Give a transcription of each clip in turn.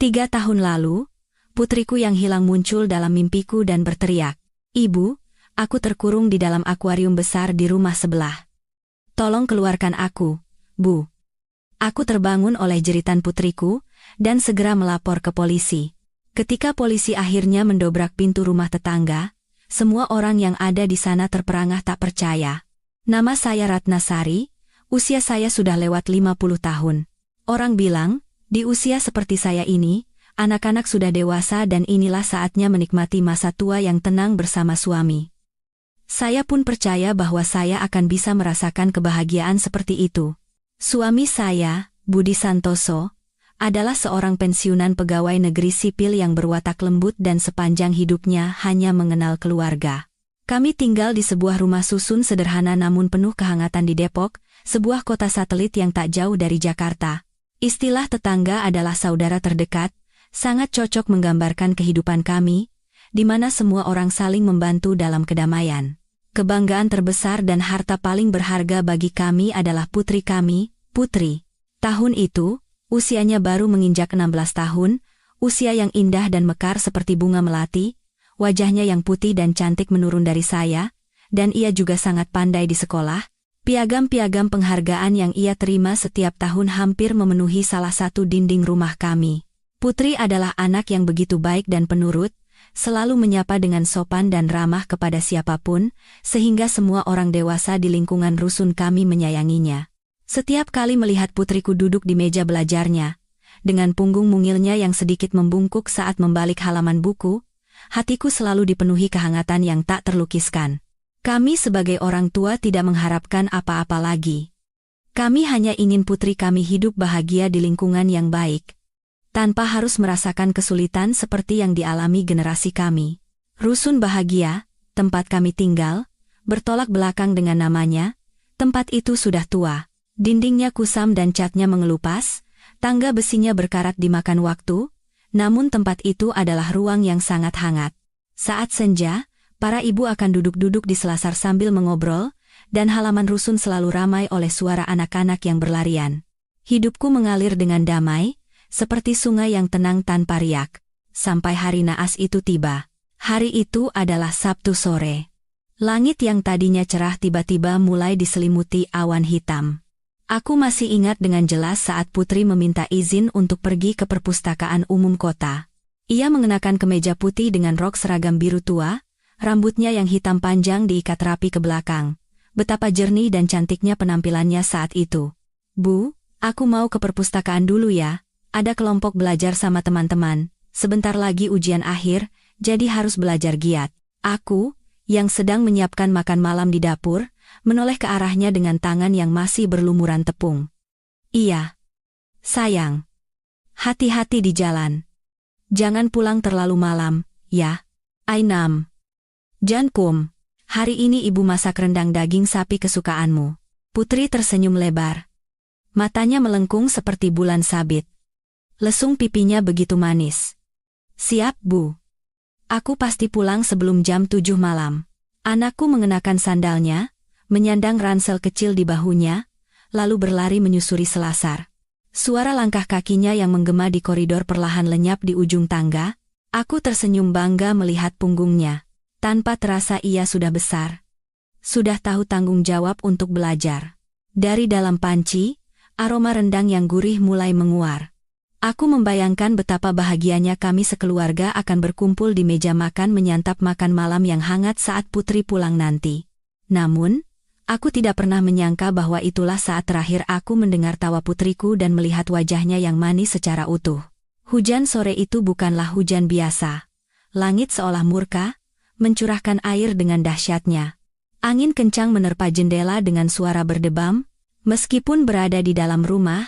3 tahun lalu, putriku yang hilang muncul dalam mimpiku dan berteriak, "Ibu, aku terkurung di dalam akuarium besar di rumah sebelah. Tolong keluarkan aku, Bu." Aku terbangun oleh jeritan putriku, dan segera melapor ke polisi. Ketika polisi akhirnya mendobrak pintu rumah tetangga, semua orang yang ada di sana terperangah tak percaya. Nama saya Ratnasari, usia saya sudah lewat 50 tahun. Orang bilang, di usia seperti saya ini, anak-anak sudah dewasa dan inilah saatnya menikmati masa tua yang tenang bersama suami. Saya pun percaya bahwa saya akan bisa merasakan kebahagiaan seperti itu. Suami saya, Budi Santoso, adalah seorang pensiunan pegawai negeri sipil yang berwatak lembut dan sepanjang hidupnya hanya mengenal keluarga. Kami tinggal di sebuah rumah susun sederhana namun penuh kehangatan di Depok, sebuah kota satelit yang tak jauh dari Jakarta. Istilah tetangga adalah saudara terdekat, sangat cocok menggambarkan kehidupan kami, di mana semua orang saling membantu dalam kedamaian. Kebanggaan terbesar dan harta paling berharga bagi kami adalah putri kami, Putri. Tahun itu, usianya baru menginjak 16 tahun, usia yang indah dan mekar seperti bunga melati, wajahnya yang putih dan cantik menurun dari saya, dan ia juga sangat pandai di sekolah. Piagam-piagam penghargaan yang ia terima setiap tahun hampir memenuhi salah satu dinding rumah kami. Putri adalah anak yang begitu baik dan penurut, selalu menyapa dengan sopan dan ramah kepada siapapun, sehingga semua orang dewasa di lingkungan rusun kami menyayanginya. Setiap kali melihat putriku duduk di meja belajarnya, dengan punggung mungilnya yang sedikit membungkuk saat membalik halaman buku, hatiku selalu dipenuhi kehangatan yang tak terlukiskan. Kami sebagai orang tua tidak mengharapkan apa-apa lagi. Kami hanya ingin putri kami hidup bahagia di lingkungan yang baik, tanpa harus merasakan kesulitan seperti yang dialami generasi kami. Rusun Bahagia, tempat kami tinggal, bertolak belakang dengan namanya. Tempat itu sudah tua, dindingnya kusam dan catnya mengelupas, tangga besinya berkarat dimakan waktu, namun tempat itu adalah ruang yang sangat hangat. Saat senja, para ibu akan duduk-duduk di selasar sambil mengobrol, dan halaman rusun selalu ramai oleh suara anak-anak yang berlarian. Hidupku mengalir dengan damai, seperti sungai yang tenang tanpa riak. Sampai hari naas itu tiba. Hari itu adalah Sabtu sore. Langit yang tadinya cerah tiba-tiba mulai diselimuti awan hitam. Aku masih ingat dengan jelas saat Putri meminta izin untuk pergi ke perpustakaan umum kota. Ia mengenakan kemeja putih dengan rok seragam biru tua, rambutnya yang hitam panjang diikat rapi ke belakang. Betapa jernih dan cantiknya penampilannya saat itu. "Bu, aku mau ke perpustakaan dulu ya. Ada kelompok belajar sama teman-teman. Sebentar lagi ujian akhir, jadi harus belajar giat." Aku, yang sedang menyiapkan makan malam di dapur, menoleh ke arahnya dengan tangan yang masih berlumuran tepung. "Iya. Sayang. Hati-hati di jalan. Jangan pulang terlalu malam, ya. Ainam. Jankum. Hari ini ibu masak rendang daging sapi kesukaanmu." Putri tersenyum lebar. Matanya melengkung seperti bulan sabit. Lesung pipinya begitu manis. "Siap, Bu. Aku pasti pulang sebelum jam 7 malam." Anakku mengenakan sandalnya, menyandang ransel kecil di bahunya, lalu berlari menyusuri selasar. Suara langkah kakinya yang menggema di koridor perlahan lenyap di ujung tangga. Aku tersenyum bangga melihat punggungnya. Tanpa terasa ia sudah besar. Sudah tahu tanggung jawab untuk belajar. Dari dalam panci, aroma rendang yang gurih mulai menguar. Aku membayangkan betapa bahagianya kami sekeluarga akan berkumpul di meja makan menyantap makan malam yang hangat saat Putri pulang nanti. Namun, aku tidak pernah menyangka bahwa itulah saat terakhir aku mendengar tawa putriku dan melihat wajahnya yang manis secara utuh. Hujan sore itu bukanlah hujan biasa. Langit seolah murka, mencurahkan air dengan dahsyatnya. Angin kencang menerpa jendela dengan suara berdebam. Meskipun berada di dalam rumah,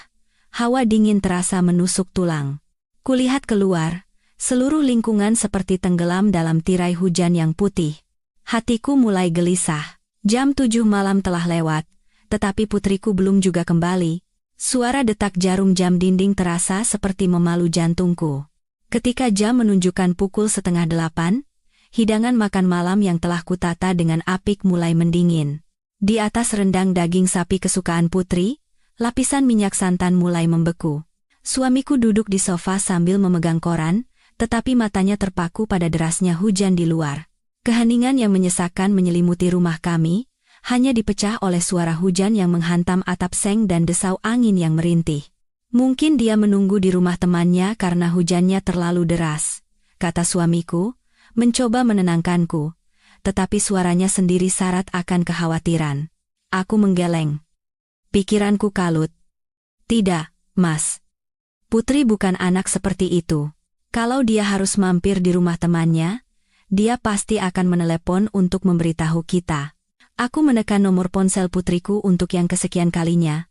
hawa dingin terasa menusuk tulang. Kulihat keluar, seluruh lingkungan seperti tenggelam dalam tirai hujan yang putih. Hatiku mulai gelisah. Jam 7 malam telah lewat, tetapi putriku belum juga kembali. Suara detak jarum jam dinding terasa seperti memalu jantungku. Ketika jam menunjukkan pukul 7:30, hidangan makan malam yang telah kutata dengan apik mulai mendingin. Di atas rendang daging sapi kesukaan Putri, lapisan minyak santan mulai membeku. Suamiku duduk di sofa sambil memegang koran, tetapi matanya terpaku pada derasnya hujan di luar. Keheningan yang menyesakkan menyelimuti rumah kami, hanya dipecah oleh suara hujan yang menghantam atap seng dan desau angin yang merintih. Mungkin dia menunggu di rumah temannya karena hujannya terlalu deras, kata suamiku, mencoba menenangkanku, tetapi suaranya sendiri syarat akan kekhawatiran. Aku menggeleng. Pikiranku kalut. Tidak, Mas. Putri bukan anak seperti itu. Kalau dia harus mampir di rumah temannya, dia pasti akan menelepon untuk memberitahu kita. Aku menekan nomor ponsel putriku untuk yang kesekian kalinya.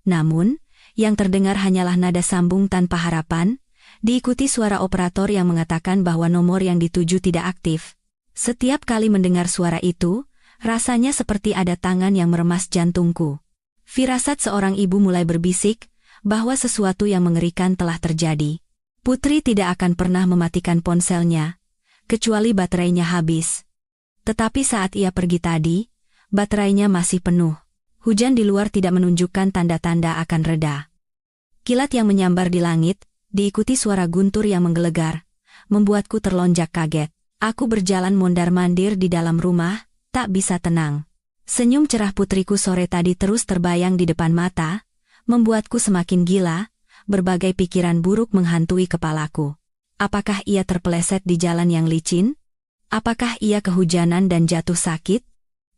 Namun, yang terdengar hanyalah nada sambung tanpa harapan, diikuti suara operator yang mengatakan bahwa nomor yang dituju tidak aktif. Setiap kali mendengar suara itu, rasanya seperti ada tangan yang meremas jantungku. Firasat seorang ibu mulai berbisik, bahwa sesuatu yang mengerikan telah terjadi. Putri tidak akan pernah mematikan ponselnya, kecuali baterainya habis. Tetapi saat ia pergi tadi, baterainya masih penuh. Hujan di luar tidak menunjukkan tanda-tanda akan reda. Kilat yang menyambar di langit, diikuti suara guntur yang menggelegar, membuatku terlonjak kaget. Aku berjalan mondar-mandir di dalam rumah, tak bisa tenang. Senyum cerah putriku sore tadi terus terbayang di depan mata, membuatku semakin gila, berbagai pikiran buruk menghantui kepalaku. Apakah ia terpeleset di jalan yang licin? Apakah ia kehujanan dan jatuh sakit?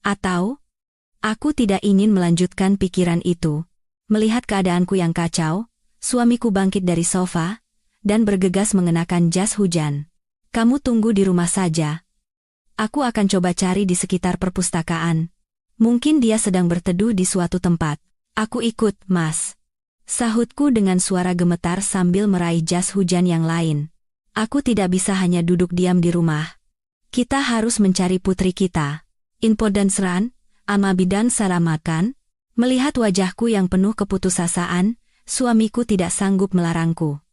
Atau, aku tidak ingin melanjutkan pikiran itu. Melihat keadaanku yang kacau, suamiku bangkit dari sofa, dan bergegas mengenakan jas hujan. Kamu tunggu di rumah saja. Aku akan coba cari di sekitar perpustakaan. Mungkin dia sedang berteduh di suatu tempat. Aku ikut, Mas. Sahutku dengan suara gemetar sambil meraih jas hujan yang lain. Aku tidak bisa hanya duduk diam di rumah. Kita harus mencari putri kita. Info dan seran, amabidan selamatkan. Melihat wajahku yang penuh keputusasaan, suamiku tidak sanggup melarangku.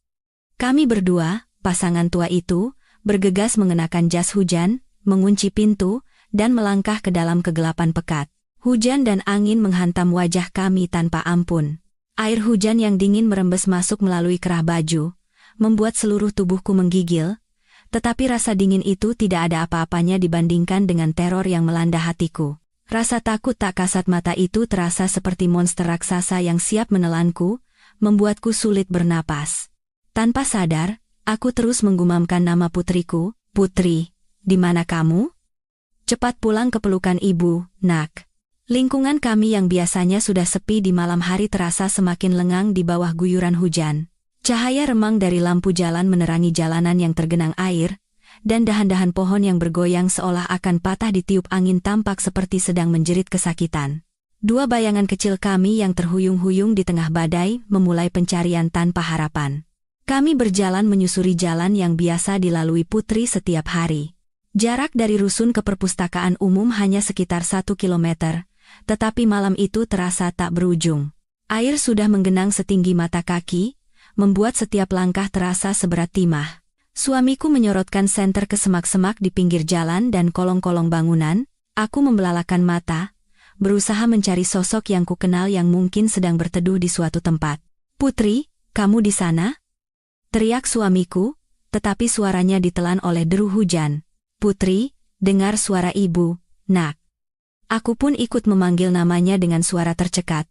Kami berdua, pasangan tua itu, bergegas mengenakan jas hujan, mengunci pintu, dan melangkah ke dalam kegelapan pekat. Hujan dan angin menghantam wajah kami tanpa ampun. Air hujan yang dingin merembes masuk melalui kerah baju, membuat seluruh tubuhku menggigil, tetapi rasa dingin itu tidak ada apa-apanya dibandingkan dengan teror yang melanda hatiku. Rasa takut tak kasat mata itu terasa seperti monster raksasa yang siap menelanku, membuatku sulit bernapas. Tanpa sadar, aku terus menggumamkan nama putriku. Putri, di mana kamu? Cepat pulang ke pelukan ibu, nak. Lingkungan kami yang biasanya sudah sepi di malam hari terasa semakin lengang di bawah guyuran hujan. Cahaya remang dari lampu jalan menerangi jalanan yang tergenang air, dan dahan-dahan pohon yang bergoyang seolah akan patah ditiup angin tampak seperti sedang menjerit kesakitan. Dua bayangan kecil kami yang terhuyung-huyung di tengah badai memulai pencarian tanpa harapan. Kami berjalan menyusuri jalan yang biasa dilalui putri setiap hari. Jarak dari rusun ke perpustakaan umum hanya sekitar 1 kilometer, tetapi malam itu terasa tak berujung. Air sudah menggenang setinggi mata kaki, membuat setiap langkah terasa seberat timah. Suamiku menyorotkan senter ke semak-semak di pinggir jalan dan kolong-kolong bangunan. Aku membelalakan mata, berusaha mencari sosok yang kukenal yang mungkin sedang berteduh di suatu tempat. Putri, kamu di sana? Teriak suamiku, tetapi suaranya ditelan oleh deru hujan. Putri, dengar suara ibu, nak. Aku pun ikut memanggil namanya dengan suara tercekat.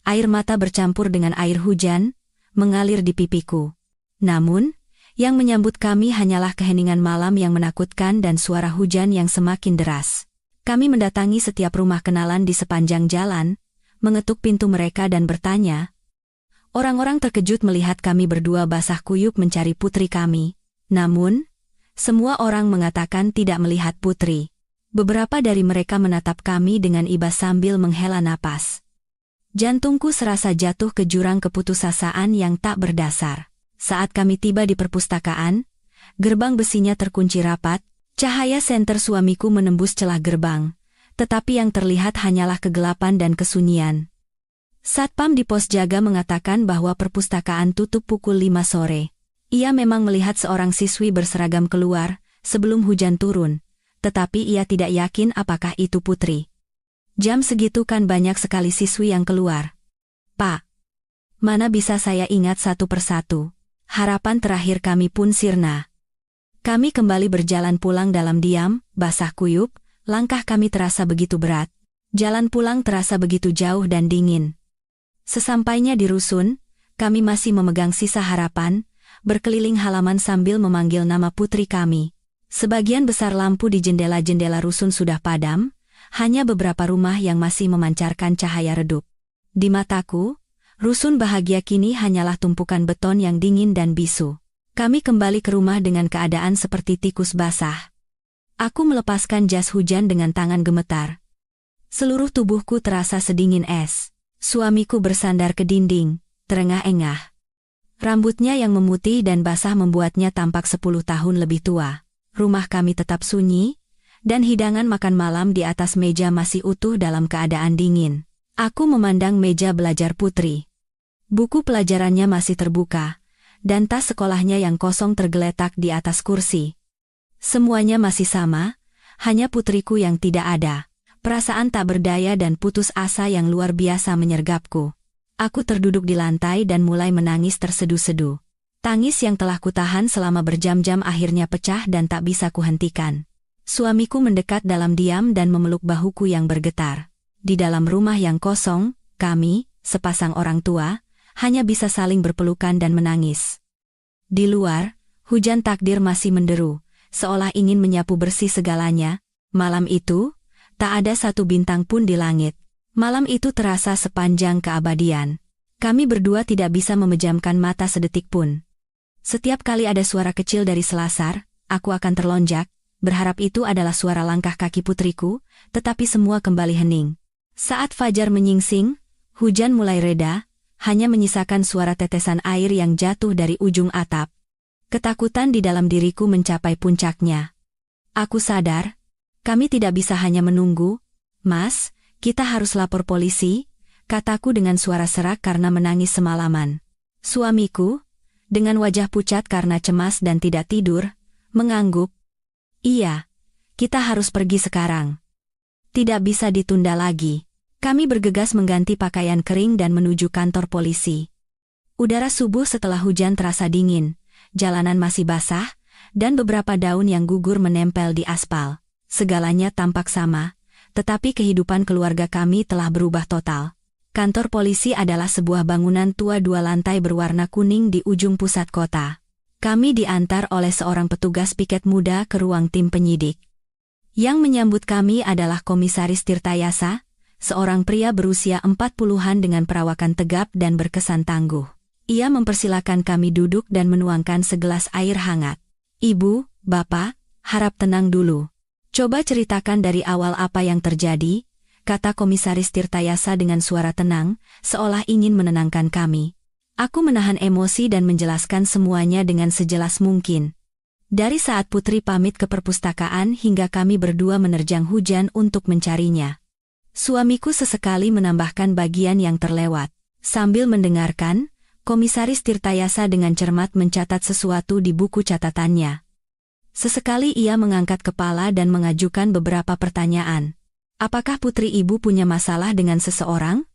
Air mata bercampur dengan air hujan, mengalir di pipiku. Namun, yang menyambut kami hanyalah keheningan malam yang menakutkan dan suara hujan yang semakin deras. Kami mendatangi setiap rumah kenalan di sepanjang jalan, mengetuk pintu mereka dan bertanya. Orang-orang terkejut melihat kami berdua basah kuyup mencari putri kami. Namun, semua orang mengatakan tidak melihat putri. Beberapa dari mereka menatap kami dengan iba sambil menghela napas. Jantungku serasa jatuh ke jurang keputusasaan yang tak berdasar. Saat kami tiba di perpustakaan, gerbang besinya terkunci rapat, cahaya senter suamiku menembus celah gerbang, tetapi yang terlihat hanyalah kegelapan dan kesunyian. Satpam di pos jaga mengatakan bahwa perpustakaan tutup pukul 5 sore. Ia memang melihat seorang siswi berseragam keluar sebelum hujan turun. Tetapi ia tidak yakin apakah itu putri. Jam segitu kan banyak sekali siswi yang keluar. Pak, Mana bisa saya ingat satu persatu. Harapan terakhir kami pun sirna. Kami kembali berjalan pulang dalam diam, basah kuyup, langkah kami terasa begitu berat. Jalan pulang terasa begitu jauh dan dingin. Sesampainya di rusun, kami masih memegang sisa harapan, berkeliling halaman sambil memanggil nama putri kami. Sebagian besar lampu di jendela-jendela rusun sudah padam, hanya beberapa rumah yang masih memancarkan cahaya redup. Di mataku, rusun bahagia kini hanyalah tumpukan beton yang dingin dan bisu. Kami kembali ke rumah dengan keadaan seperti tikus basah. Aku melepaskan jas hujan dengan tangan gemetar. Seluruh tubuhku terasa sedingin es. Suamiku bersandar ke dinding, terengah-engah. Rambutnya yang memutih dan basah membuatnya tampak 10 tahun lebih tua. Rumah kami tetap sunyi, dan hidangan makan malam di atas meja masih utuh dalam keadaan dingin. Aku memandang meja belajar putri. Buku pelajarannya masih terbuka, dan tas sekolahnya yang kosong tergeletak di atas kursi. Semuanya masih sama, hanya putriku yang tidak ada. Perasaan tak berdaya dan putus asa yang luar biasa menyergapku. Aku terduduk di lantai dan mulai menangis terseduh-seduh. Tangis yang telah kutahan selama berjam-jam akhirnya pecah dan tak bisa kuhentikan. Suamiku mendekat dalam diam dan memeluk bahuku yang bergetar. Di dalam rumah yang kosong, kami, sepasang orang tua, hanya bisa saling berpelukan dan menangis. Di luar, hujan takdir masih menderu, seolah ingin menyapu bersih segalanya. Malam itu, tak ada satu bintang pun di langit. Malam itu terasa sepanjang keabadian. Kami berdua tidak bisa memejamkan mata sedetik pun. Setiap kali ada suara kecil dari selasar, aku akan terlonjak, berharap itu adalah suara langkah kaki putriku, tetapi semua kembali hening. Saat fajar menyingsing, hujan mulai reda, hanya menyisakan suara tetesan air yang jatuh dari ujung atap. Ketakutan di dalam diriku mencapai puncaknya. Aku sadar, kami tidak bisa hanya menunggu. Mas, kita harus lapor polisi, kataku dengan suara serak karena menangis semalaman. Suamiku, dengan wajah pucat karena cemas dan tidak tidur, mengangguk. Iya, kita harus pergi sekarang. Tidak bisa ditunda lagi. Kami bergegas mengganti pakaian kering dan menuju kantor polisi. Udara subuh setelah hujan terasa dingin, jalanan masih basah, dan beberapa daun yang gugur menempel di aspal. Segalanya tampak sama, tetapi kehidupan keluarga kami telah berubah total. Kantor polisi adalah sebuah bangunan tua 2 lantai berwarna kuning di ujung pusat kota. Kami diantar oleh seorang petugas piket muda ke ruang tim penyidik. Yang menyambut kami adalah Komisaris Tirtayasa, seorang pria berusia 40-an dengan perawakan tegap dan berkesan tangguh. Ia mempersilakan kami duduk dan menuangkan segelas air hangat. Ibu, Bapak, harap tenang dulu. Coba ceritakan dari awal apa yang terjadi, kata Komisaris Tirtayasa dengan suara tenang, seolah ingin menenangkan kami. Aku menahan emosi dan menjelaskan semuanya dengan sejelas mungkin. Dari saat putri pamit ke perpustakaan hingga kami berdua menerjang hujan untuk mencarinya. Suamiku sesekali menambahkan bagian yang terlewat. Sambil mendengarkan, Komisaris Tirtayasa dengan cermat mencatat sesuatu di buku catatannya. Sesekali ia mengangkat kepala dan mengajukan beberapa pertanyaan. Apakah putri ibu punya masalah dengan seseorang?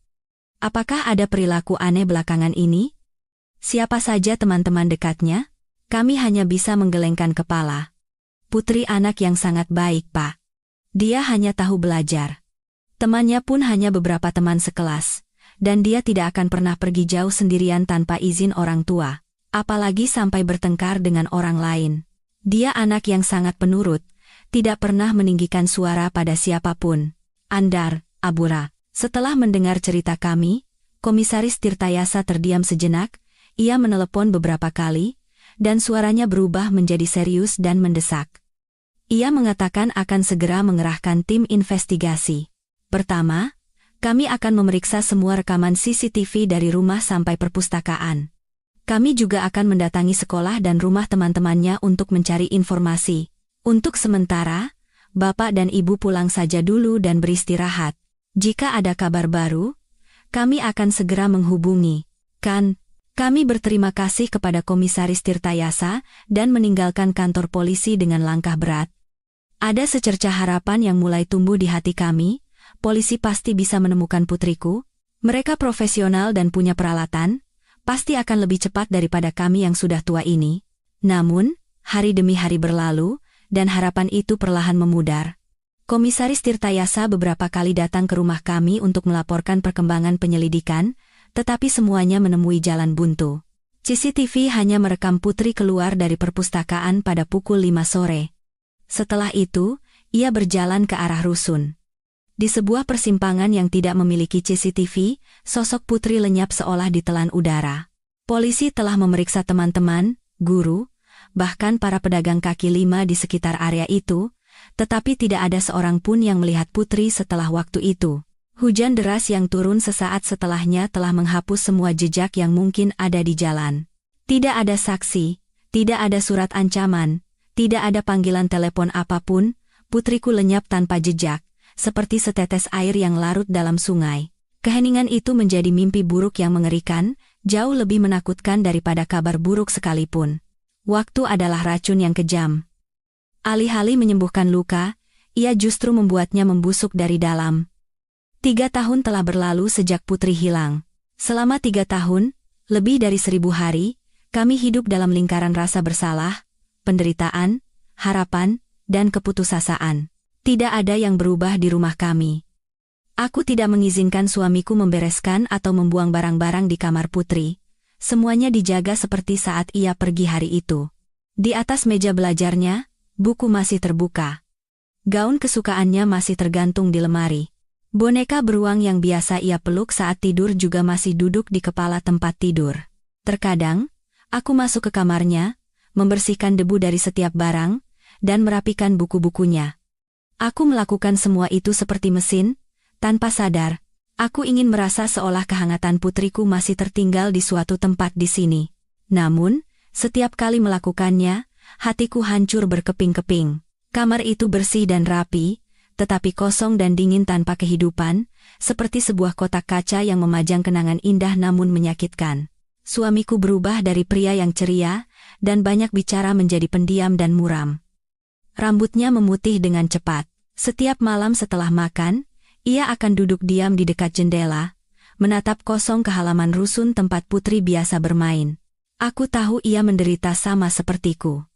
Apakah ada perilaku aneh belakangan ini? Siapa saja teman-teman dekatnya? Kami hanya bisa menggelengkan kepala. Putri anak yang sangat baik, Pak. Dia hanya tahu belajar. Temannya pun hanya beberapa teman sekelas, dan dia tidak akan pernah pergi jauh sendirian tanpa izin orang tua, apalagi sampai bertengkar dengan orang lain. Dia anak yang sangat penurut, tidak pernah meninggikan suara pada siapapun. Andar, Abura. Setelah mendengar cerita kami, Komisaris Tirtayasa terdiam sejenak, ia menelepon beberapa kali, dan suaranya berubah menjadi serius dan mendesak. Ia mengatakan akan segera mengerahkan tim investigasi. Pertama, kami akan memeriksa semua rekaman CCTV dari rumah sampai perpustakaan. Kami juga akan mendatangi sekolah dan rumah teman-temannya untuk mencari informasi. Untuk sementara, Bapak dan Ibu pulang saja dulu dan beristirahat. Jika ada kabar baru, kami akan segera menghubungi. Kami berterima kasih kepada Komisaris Tirtayasa dan meninggalkan kantor polisi dengan langkah berat. Ada secercah harapan yang mulai tumbuh di hati kami, polisi pasti bisa menemukan putriku. Mereka profesional dan punya peralatan, pasti akan lebih cepat daripada kami yang sudah tua ini. Namun, hari demi hari berlalu, dan harapan itu perlahan memudar. Komisaris Tirtayasa beberapa kali datang ke rumah kami untuk melaporkan perkembangan penyelidikan, tetapi semuanya menemui jalan buntu. CCTV hanya merekam Putri keluar dari perpustakaan pada pukul 5 sore. Setelah itu, ia berjalan ke arah rusun. Di sebuah persimpangan yang tidak memiliki CCTV, sosok Putri lenyap seolah ditelan udara. Polisi telah memeriksa teman-teman, guru, bahkan para pedagang kaki lima di sekitar area itu, tetapi tidak ada seorang pun yang melihat Putri setelah waktu itu. Hujan deras yang turun sesaat setelahnya telah menghapus semua jejak yang mungkin ada di jalan. Tidak ada saksi, tidak ada surat ancaman, tidak ada panggilan telepon apapun. Putriku lenyap tanpa jejak, seperti setetes air yang larut dalam sungai. Keheningan itu menjadi mimpi buruk yang mengerikan, jauh lebih menakutkan daripada kabar buruk sekalipun. Waktu adalah racun yang kejam. Alih-alih menyembuhkan luka, ia justru membuatnya membusuk dari dalam. 3 tahun telah berlalu sejak Putri hilang. Selama 3 tahun, lebih dari 1000 hari, kami hidup dalam lingkaran rasa bersalah, penderitaan, harapan, dan keputusasaan. Tidak ada yang berubah di rumah kami. Aku tidak mengizinkan suamiku membereskan atau membuang barang-barang di kamar Putri. Semuanya dijaga seperti saat ia pergi hari itu. Di atas meja belajarnya, buku masih terbuka. Gaun kesukaannya masih tergantung di lemari. Boneka beruang yang biasa ia peluk saat tidur juga masih duduk di kepala tempat tidur. Terkadang, aku masuk ke kamarnya, membersihkan debu dari setiap barang, dan merapikan buku-bukunya. Aku melakukan semua itu seperti mesin, tanpa sadar. Aku ingin merasa seolah kehangatan putriku masih tertinggal di suatu tempat di sini. Namun, setiap kali melakukannya, hatiku hancur berkeping-keping. Kamar itu bersih dan rapi, tetapi kosong dan dingin tanpa kehidupan, seperti sebuah kotak kaca yang memajang kenangan indah namun menyakitkan. Suamiku berubah dari pria yang ceria, dan banyak bicara menjadi pendiam dan muram. Rambutnya memutih dengan cepat. Setiap malam setelah makan, ia akan duduk diam di dekat jendela, menatap kosong ke halaman rusun tempat Putri biasa bermain. Aku tahu ia menderita sama sepertiku.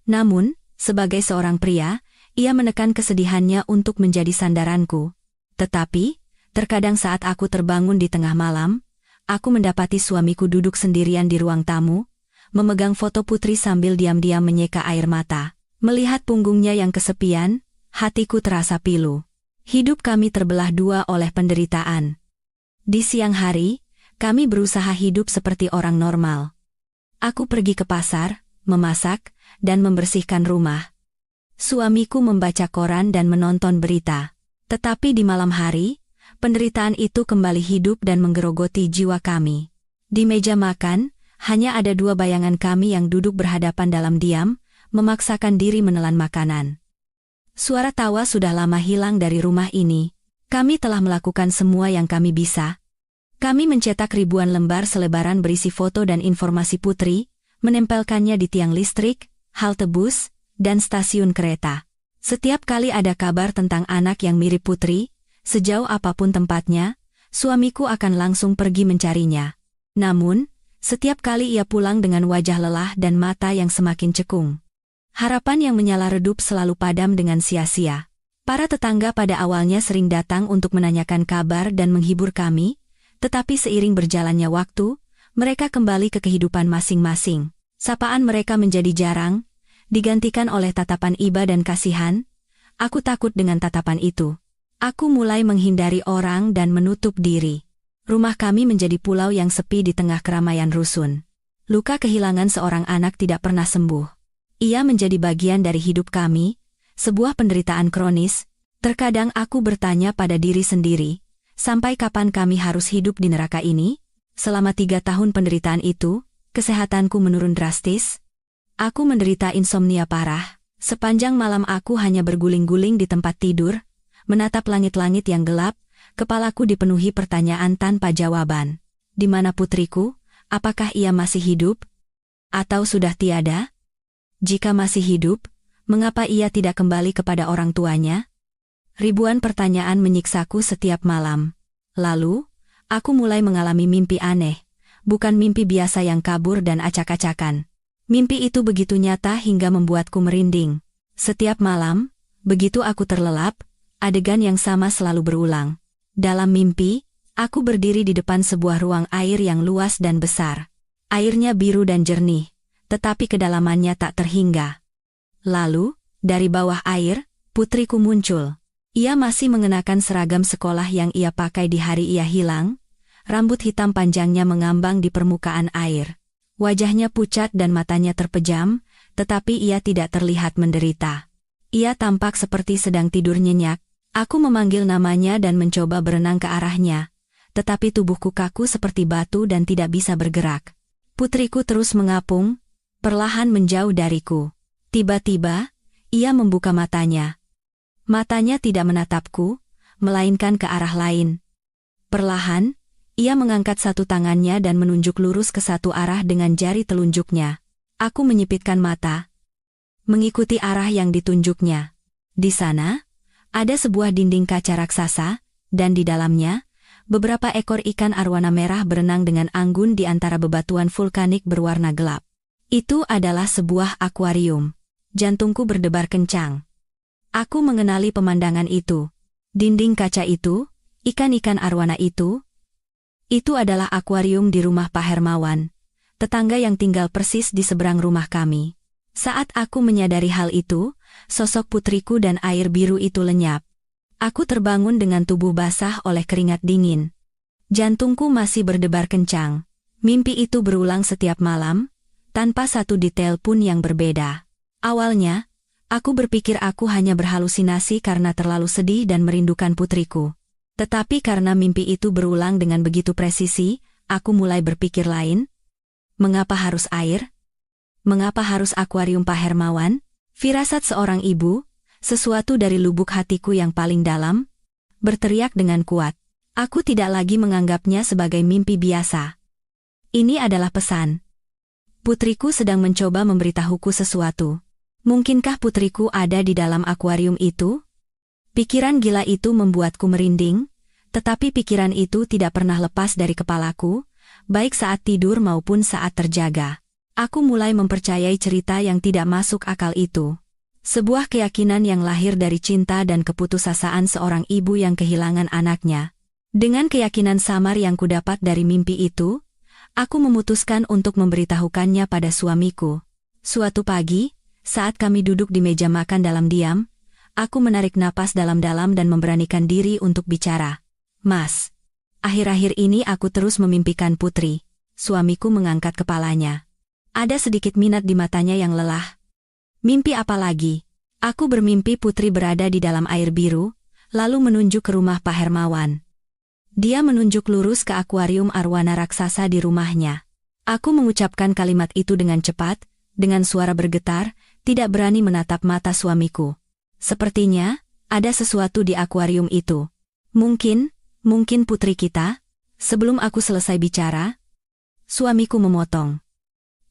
Namun, sebagai seorang pria, ia menekan kesedihannya untuk menjadi sandaranku. Tetapi, terkadang saat aku terbangun di tengah malam, aku mendapati suamiku duduk sendirian di ruang tamu, memegang foto Putri sambil diam-diam menyeka air mata. Melihat punggungnya yang kesepian, hatiku terasa pilu. Hidup kami terbelah dua oleh penderitaan. Di siang hari, kami berusaha hidup seperti orang normal. Aku pergi ke pasar, memasak, dan membersihkan rumah. Suamiku membaca koran dan menonton berita. Tetapi di malam hari, penderitaan itu kembali hidup dan menggerogoti jiwa kami. Di meja makan, hanya ada 2 bayangan kami yang duduk berhadapan dalam diam, memaksakan diri menelan makanan. Suara tawa sudah lama hilang dari rumah ini. Kami telah melakukan semua yang kami bisa. Kami mencetak ribuan lembar selebaran berisi foto dan informasi Putri, menempelkannya di tiang listrik, halte bus, dan stasiun kereta. Setiap kali ada kabar tentang anak yang mirip Putri, sejauh apapun tempatnya, suamiku akan langsung pergi mencarinya. Namun, setiap kali ia pulang dengan wajah lelah dan mata yang semakin cekung. Harapan yang menyala redup selalu padam dengan sia-sia. Para tetangga pada awalnya sering datang untuk menanyakan kabar dan menghibur kami, tetapi seiring berjalannya waktu, mereka kembali ke kehidupan masing-masing. Sapaan mereka menjadi jarang, digantikan oleh tatapan iba dan kasihan. Aku takut dengan tatapan itu. Aku mulai menghindari orang dan menutup diri. Rumah kami menjadi pulau yang sepi di tengah keramaian rusun. Luka kehilangan seorang anak tidak pernah sembuh. Ia menjadi bagian dari hidup kami, sebuah penderitaan kronis. Terkadang aku bertanya pada diri sendiri, sampai kapan kami harus hidup di neraka ini? Selama 3 tahun penderitaan itu, kesehatanku menurun drastis. Aku menderita insomnia parah. Sepanjang malam aku hanya berguling-guling di tempat tidur, menatap langit-langit yang gelap, kepalaku dipenuhi pertanyaan tanpa jawaban. Di mana putriku? Apakah ia masih hidup? Atau sudah tiada? Jika masih hidup, mengapa ia tidak kembali kepada orang tuanya? Ribuan pertanyaan menyiksaku setiap malam. Lalu, aku mulai mengalami mimpi aneh. bukan mimpi biasa yang kabur dan acak-acakan. Mimpi itu begitu nyata hingga membuatku merinding. Setiap malam, begitu aku terlelap, adegan yang sama selalu berulang. Dalam mimpi, aku berdiri di depan sebuah ruang air yang luas dan besar. Airnya biru dan jernih, tetapi kedalamannya tak terhingga. Lalu, dari bawah air, putriku muncul. Ia masih mengenakan seragam sekolah yang ia pakai di hari ia hilang. Rambut hitam panjangnya mengambang di permukaan air. Wajahnya pucat dan matanya terpejam, tetapi ia tidak terlihat menderita. Ia tampak seperti sedang tidur nyenyak. Aku memanggil namanya dan mencoba berenang ke arahnya, tetapi tubuhku kaku seperti batu dan tidak bisa bergerak. Putriku terus mengapung, perlahan menjauh dariku. Tiba-tiba, ia membuka matanya. Matanya tidak menatapku, melainkan ke arah lain. Perlahan, ia mengangkat satu tangannya dan menunjuk lurus ke satu arah dengan jari telunjuknya. Aku menyipitkan mata, mengikuti arah yang ditunjuknya. Di sana, ada sebuah dinding kaca raksasa, dan di dalamnya, beberapa ekor ikan arwana merah berenang dengan anggun di antara bebatuan vulkanik berwarna gelap. Itu adalah sebuah akuarium. Jantungku berdebar kencang. Aku mengenali pemandangan itu. Dinding kaca itu, ikan-ikan arwana itu adalah akuarium di rumah Pak Hermawan, tetangga yang tinggal persis di seberang rumah kami. Saat aku menyadari hal itu, sosok putriku dan air biru itu lenyap. Aku terbangun dengan tubuh basah oleh keringat dingin. Jantungku masih berdebar kencang. Mimpi itu berulang setiap malam, tanpa satu detail pun yang berbeda. Awalnya, aku berpikir aku hanya berhalusinasi karena terlalu sedih dan merindukan putriku. Tetapi karena mimpi itu berulang dengan begitu presisi, aku mulai berpikir lain. Mengapa harus air? Mengapa harus akuarium Pak Hermawan? Firasat seorang ibu, sesuatu dari lubuk hatiku yang paling dalam, berteriak dengan kuat. Aku tidak lagi menganggapnya sebagai mimpi biasa. Ini adalah pesan. Putriku sedang mencoba memberitahuku sesuatu. Mungkinkah putriku ada di dalam akuarium itu? Pikiran gila itu membuatku merinding, tetapi pikiran itu tidak pernah lepas dari kepalaku, baik saat tidur maupun saat terjaga. Aku mulai mempercayai cerita yang tidak masuk akal itu. Sebuah keyakinan yang lahir dari cinta dan keputusasaan seorang ibu yang kehilangan anaknya. Dengan keyakinan samar yang kudapat dari mimpi itu, aku memutuskan untuk memberitahukannya pada suamiku. Suatu pagi, saat kami duduk di meja makan dalam diam, aku menarik napas dalam-dalam dan memberanikan diri untuk bicara. Mas, akhir-akhir ini aku terus memimpikan putri. Suamiku mengangkat kepalanya. Ada sedikit minat di matanya yang lelah. Mimpi apa lagi? Aku bermimpi putri berada di dalam air biru, lalu menunjuk ke rumah Pak Hermawan. Dia menunjuk lurus ke akuarium arwana raksasa di rumahnya. Aku mengucapkan kalimat itu dengan cepat, dengan suara bergetar, tidak berani menatap mata suamiku. Sepertinya, ada sesuatu di akuarium itu. Mungkin putri kita? Sebelum aku selesai bicara, suamiku memotong.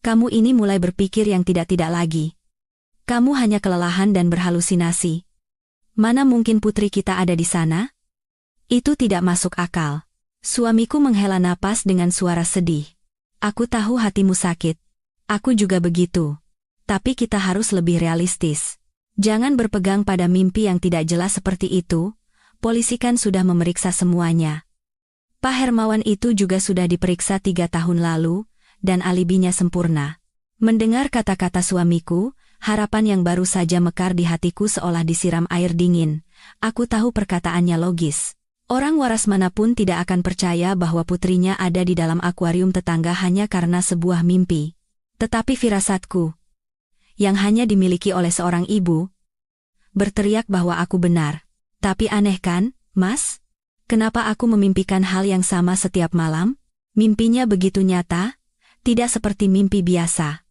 Kamu ini mulai berpikir yang tidak-tidak lagi. Kamu hanya kelelahan dan berhalusinasi. Mana mungkin putri kita ada di sana? Itu tidak masuk akal. Suamiku menghela napas dengan suara sedih. Aku tahu hatimu sakit. Aku juga begitu. Tapi kita harus lebih realistis. Jangan berpegang pada mimpi yang tidak jelas seperti itu. Polisi kan sudah memeriksa semuanya. Pak Hermawan itu juga sudah diperiksa 3 tahun lalu, dan alibinya sempurna. Mendengar kata-kata suamiku, harapan yang baru saja mekar di hatiku seolah disiram air dingin. Aku tahu perkataannya logis. Orang waras manapun tidak akan percaya bahwa putrinya ada di dalam akuarium tetangga hanya karena sebuah mimpi. Tetapi firasatku, yang hanya dimiliki oleh seorang ibu, berteriak bahwa aku benar. Tapi aneh kan, Mas? Kenapa aku memimpikan hal yang sama setiap malam? Mimpinya begitu nyata, tidak seperti mimpi biasa.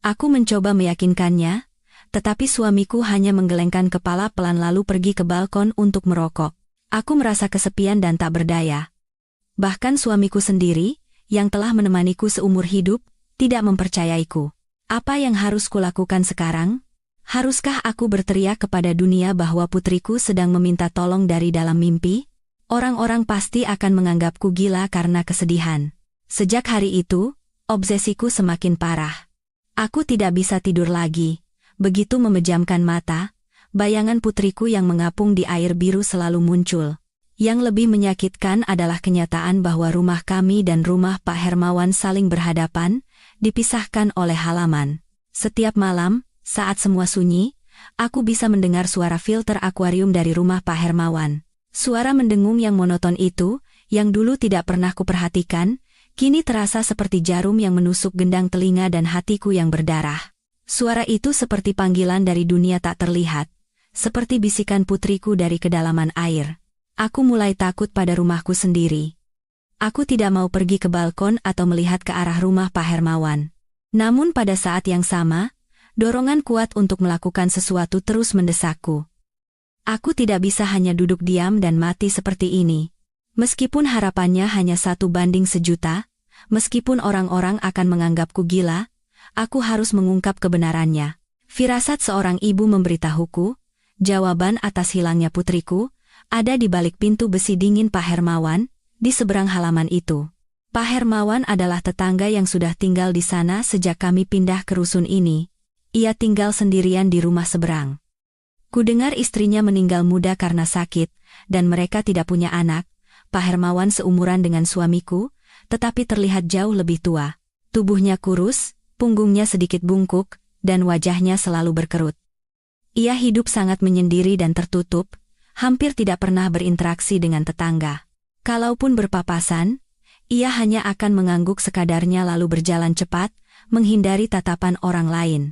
Aku mencoba meyakinkannya, tetapi suamiku hanya menggelengkan kepala pelan lalu pergi ke balkon untuk merokok. Aku merasa kesepian dan tak berdaya. Bahkan suamiku sendiri, yang telah menemaniku seumur hidup, tidak mempercayaiku. Apa yang harus kulakukan sekarang? Haruskah aku berteriak kepada dunia bahwa putriku sedang meminta tolong dari dalam mimpi? Orang-orang pasti akan menganggapku gila karena kesedihan. Sejak hari itu, obsesiku semakin parah. Aku tidak bisa tidur lagi. Begitu memejamkan mata, bayangan putriku yang mengapung di air biru selalu muncul. Yang lebih menyakitkan adalah kenyataan bahwa rumah kami dan rumah Pak Hermawan saling berhadapan, dipisahkan oleh halaman. Setiap malam, saat semua sunyi, aku bisa mendengar suara filter akuarium dari rumah Pak Hermawan. Suara mendengung yang monoton itu, yang dulu tidak pernah kuperhatikan, kini terasa seperti jarum yang menusuk gendang telinga dan hatiku yang berdarah. Suara itu seperti panggilan dari dunia tak terlihat, seperti bisikan putriku dari kedalaman air. Aku mulai takut pada rumahku sendiri. Aku tidak mau pergi ke balkon atau melihat ke arah rumah Pak Hermawan. Namun pada saat yang sama, dorongan kuat untuk melakukan sesuatu terus mendesakku. Aku tidak bisa hanya duduk diam dan mati seperti ini. Meskipun harapannya hanya 1:1.000.000, meskipun orang-orang akan menganggapku gila, aku harus mengungkap kebenarannya. Firasat seorang ibu memberitahuku, jawaban atas hilangnya putriku, ada di balik pintu besi dingin Pak Hermawan, di seberang halaman itu. Pak Hermawan adalah tetangga yang sudah tinggal di sana sejak kami pindah ke rusun ini. Ia tinggal sendirian di rumah seberang. Kudengar istrinya meninggal muda karena sakit, dan mereka tidak punya anak. Pak Hermawan seumuran dengan suamiku, tetapi terlihat jauh lebih tua. Tubuhnya kurus, punggungnya sedikit bungkuk, dan wajahnya selalu berkerut. Ia hidup sangat menyendiri dan tertutup, hampir tidak pernah berinteraksi dengan tetangga. Kalaupun berpapasan, ia hanya akan mengangguk sekadarnya lalu berjalan cepat, menghindari tatapan orang lain.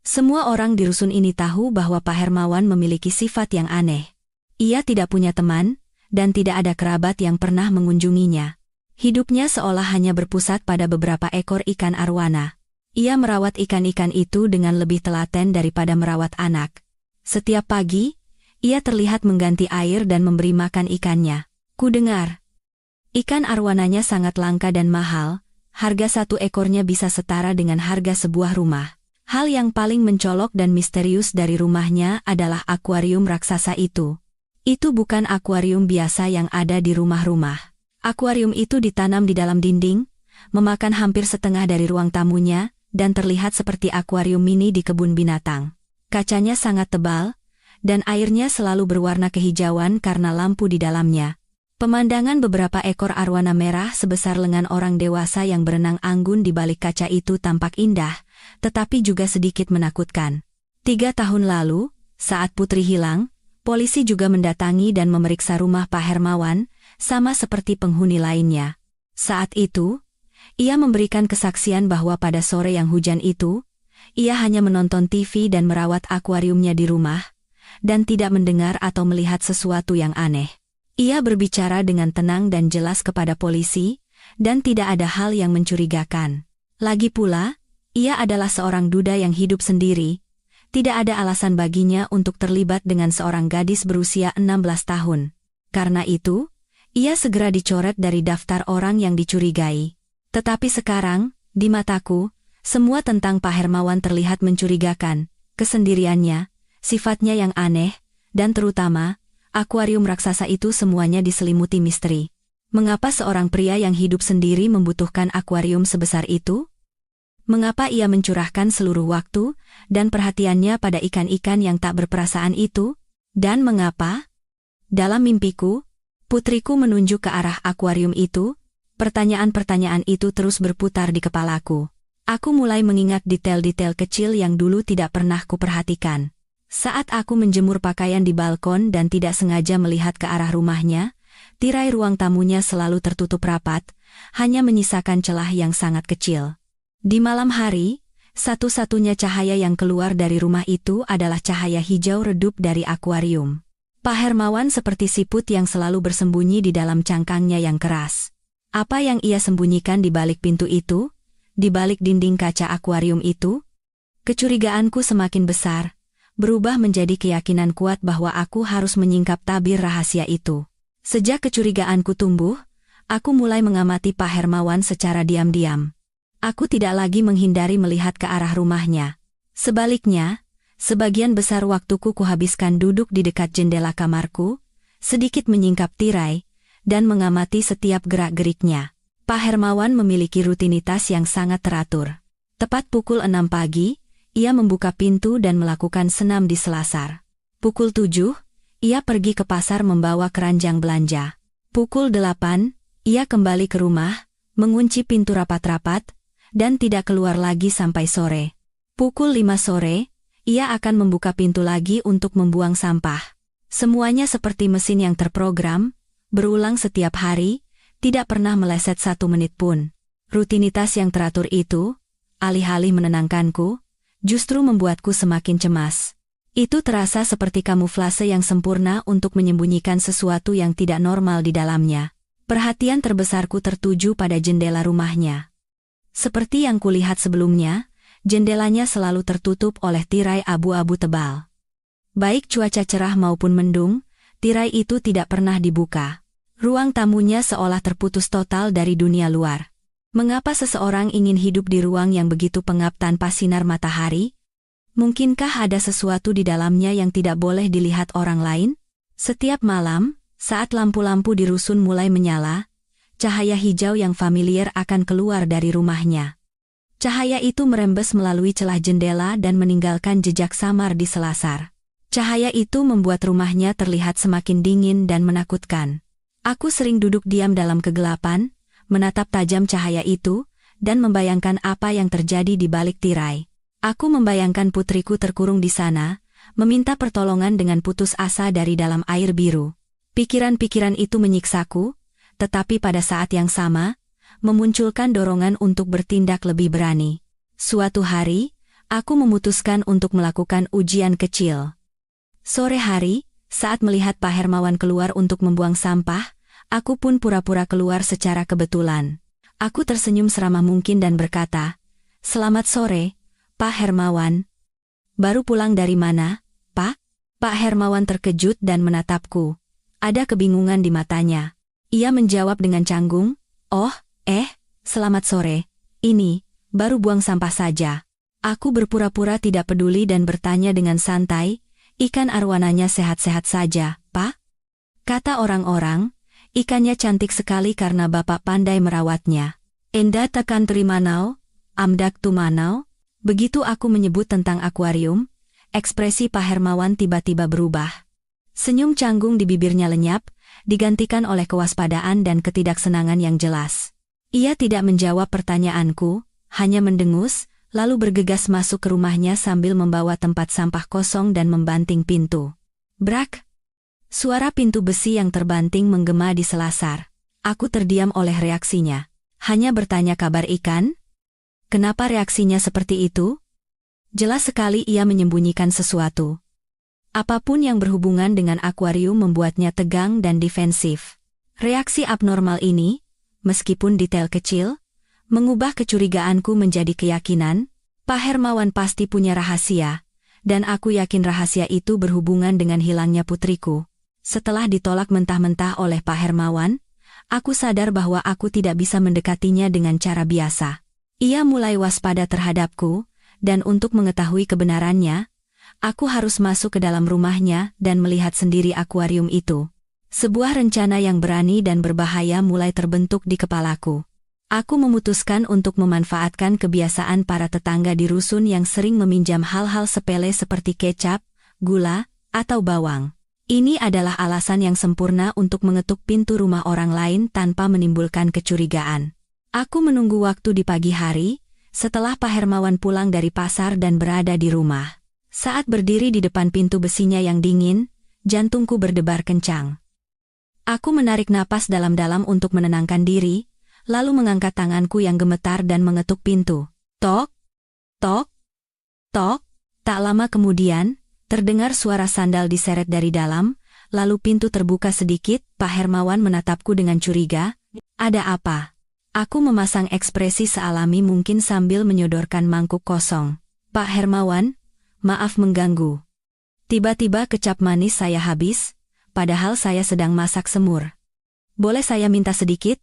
Semua orang di rusun ini tahu bahwa Pak Hermawan memiliki sifat yang aneh. Ia tidak punya teman, dan tidak ada kerabat yang pernah mengunjunginya. Hidupnya seolah hanya berpusat pada beberapa ekor ikan arwana. Ia merawat ikan-ikan itu dengan lebih telaten daripada merawat anak. Setiap pagi, ia terlihat mengganti air dan memberi makan ikannya. Kudengar, ikan arwananya sangat langka dan mahal, harga satu ekornya bisa setara dengan harga sebuah rumah. Hal yang paling mencolok dan misterius dari rumahnya adalah akuarium raksasa itu. Itu bukan akuarium biasa yang ada di rumah-rumah. Akuarium itu ditanam di dalam dinding, memakan hampir setengah dari ruang tamunya, dan terlihat seperti akuarium mini di kebun binatang. Kacanya sangat tebal, dan airnya selalu berwarna kehijauan karena lampu di dalamnya. Pemandangan beberapa ekor arwana merah sebesar lengan orang dewasa yang berenang anggun di balik kaca itu tampak indah, tetapi juga sedikit menakutkan. 3 tahun lalu, saat putri hilang, polisi juga mendatangi dan memeriksa rumah Pak Hermawan, sama seperti penghuni lainnya. Saat itu, ia memberikan kesaksian bahwa pada sore yang hujan itu, ia hanya menonton TV dan merawat akuariumnya di rumah, dan tidak mendengar atau melihat sesuatu yang aneh. Ia berbicara dengan tenang dan jelas kepada polisi, dan tidak ada hal yang mencurigakan. Lagi pula, ia adalah seorang duda yang hidup sendiri. Tidak ada alasan baginya untuk terlibat dengan seorang gadis berusia 16 tahun. Karena itu, ia segera dicoret dari daftar orang yang dicurigai. Tetapi sekarang, di mataku, semua tentang Pak Hermawan terlihat mencurigakan, kesendiriannya, sifatnya yang aneh, dan terutama, akuarium raksasa itu semuanya diselimuti misteri. Mengapa seorang pria yang hidup sendiri membutuhkan akuarium sebesar itu? Mengapa ia mencurahkan seluruh waktu dan perhatiannya pada ikan-ikan yang tak berperasaan itu? Dan mengapa? Dalam mimpiku, putriku menunjuk ke arah akuarium itu. Pertanyaan-pertanyaan itu terus berputar di kepalaku. Aku mulai mengingat detail-detail kecil yang dulu tidak pernah kuperhatikan. Saat aku menjemur pakaian di balkon dan tidak sengaja melihat ke arah rumahnya, tirai ruang tamunya selalu tertutup rapat, hanya menyisakan celah yang sangat kecil. Di malam hari, satu-satunya cahaya yang keluar dari rumah itu adalah cahaya hijau redup dari akuarium. Pak Hermawan seperti siput yang selalu bersembunyi di dalam cangkangnya yang keras. Apa yang ia sembunyikan di balik pintu itu? Di balik dinding kaca akuarium itu? Kecurigaanku semakin besar, berubah menjadi keyakinan kuat bahwa aku harus menyingkap tabir rahasia itu. Sejak kecurigaanku tumbuh, aku mulai mengamati Pak Hermawan secara diam-diam. Aku tidak lagi menghindari melihat ke arah rumahnya. Sebaliknya, sebagian besar waktuku kuhabiskan duduk di dekat jendela kamarku, sedikit menyingkap tirai, dan mengamati setiap gerak-geriknya. Pak Hermawan memiliki rutinitas yang sangat teratur. Tepat pukul 6 pagi, ia membuka pintu dan melakukan senam di selasar. Pukul 7, ia pergi ke pasar membawa keranjang belanja. Pukul 8, ia kembali ke rumah, mengunci pintu rapat-rapat, dan tidak keluar lagi sampai sore. Pukul 5 sore, ia akan membuka pintu lagi untuk membuang sampah. Semuanya seperti mesin yang terprogram, berulang setiap hari, tidak pernah meleset 1 menit pun. Rutinitas yang teratur itu, alih-alih menenangkanku, justru membuatku semakin cemas. Itu terasa seperti kamuflase yang sempurna untuk menyembunyikan sesuatu yang tidak normal di dalamnya. Perhatian terbesarku tertuju pada jendela rumahnya. Seperti yang kulihat sebelumnya, jendelanya selalu tertutup oleh tirai abu-abu tebal. Baik cuaca cerah maupun mendung, tirai itu tidak pernah dibuka. Ruang tamunya seolah terputus total dari dunia luar. Mengapa seseorang ingin hidup di ruang yang begitu pengap tanpa sinar matahari? Mungkinkah ada sesuatu di dalamnya yang tidak boleh dilihat orang lain? Setiap malam, saat lampu-lampu di rusun mulai menyala, cahaya hijau yang familiar akan keluar dari rumahnya. Cahaya itu merembes melalui celah jendela dan meninggalkan jejak samar di selasar. Cahaya itu membuat rumahnya terlihat semakin dingin dan menakutkan. Aku sering duduk diam dalam kegelapan, menatap tajam cahaya itu, dan membayangkan apa yang terjadi di balik tirai. Aku membayangkan putriku terkurung di sana, meminta pertolongan dengan putus asa dari dalam air biru. Pikiran-pikiran itu menyiksaku, tetapi pada saat yang sama, memunculkan dorongan untuk bertindak lebih berani. Suatu hari, aku memutuskan untuk melakukan ujian kecil. Sore hari, saat melihat Pak Hermawan keluar untuk membuang sampah, aku pun pura-pura keluar secara kebetulan. Aku tersenyum seramah mungkin dan berkata, "Selamat sore, Pak Hermawan." "Baru pulang dari mana, Pak?" Pak Hermawan terkejut dan menatapku. Ada kebingungan di matanya. Ia menjawab dengan canggung, "Oh, selamat sore. Ini, baru buang sampah saja." Aku berpura-pura tidak peduli dan bertanya dengan santai, "Ikan arwananya sehat-sehat saja, Pak?" Kata orang-orang, ikannya cantik sekali karena Bapak pandai merawatnya. "Enda tekan terimanau, amdak tumanau." Begitu aku menyebut tentang akuarium, ekspresi Pak Hermawan tiba-tiba berubah. Senyum canggung di bibirnya lenyap, digantikan oleh kewaspadaan dan ketidaksenangan yang jelas. Ia tidak menjawab pertanyaanku, hanya mendengus, lalu bergegas masuk ke rumahnya sambil membawa tempat sampah kosong dan membanting pintu. Brak! Suara pintu besi yang terbanting menggema di selasar. Aku terdiam oleh reaksinya. Hanya bertanya kabar ikan? Kenapa reaksinya seperti itu? Jelas sekali ia menyembunyikan sesuatu. Apapun yang berhubungan dengan akuarium membuatnya tegang dan defensif. Reaksi abnormal ini, meskipun detail kecil, mengubah kecurigaanku menjadi keyakinan. Pak Hermawan pasti punya rahasia, dan aku yakin rahasia itu berhubungan dengan hilangnya putriku. Setelah ditolak mentah-mentah oleh Pak Hermawan, aku sadar bahwa aku tidak bisa mendekatinya dengan cara biasa. Ia mulai waspada terhadapku, dan untuk mengetahui kebenarannya, aku harus masuk ke dalam rumahnya dan melihat sendiri akuarium itu. Sebuah rencana yang berani dan berbahaya mulai terbentuk di kepalaku. Aku memutuskan untuk memanfaatkan kebiasaan para tetangga di rusun yang sering meminjam hal-hal sepele seperti kecap, gula, atau bawang. Ini adalah alasan yang sempurna untuk mengetuk pintu rumah orang lain tanpa menimbulkan kecurigaan. Aku menunggu waktu di pagi hari, setelah Pak Hermawan pulang dari pasar dan berada di rumah. Saat berdiri di depan pintu besinya yang dingin, jantungku berdebar kencang. Aku menarik napas dalam-dalam untuk menenangkan diri, lalu mengangkat tanganku yang gemetar dan mengetuk pintu. Tok, tok, tok. Tak lama kemudian, terdengar suara sandal diseret dari dalam, lalu pintu terbuka sedikit. Pak Hermawan menatapku dengan curiga. "Ada apa?" Aku memasang ekspresi sealami mungkin sambil menyodorkan mangkuk kosong. "Pak Hermawan, maaf mengganggu. Tiba-tiba kecap manis saya habis, padahal saya sedang masak semur. Boleh saya minta sedikit?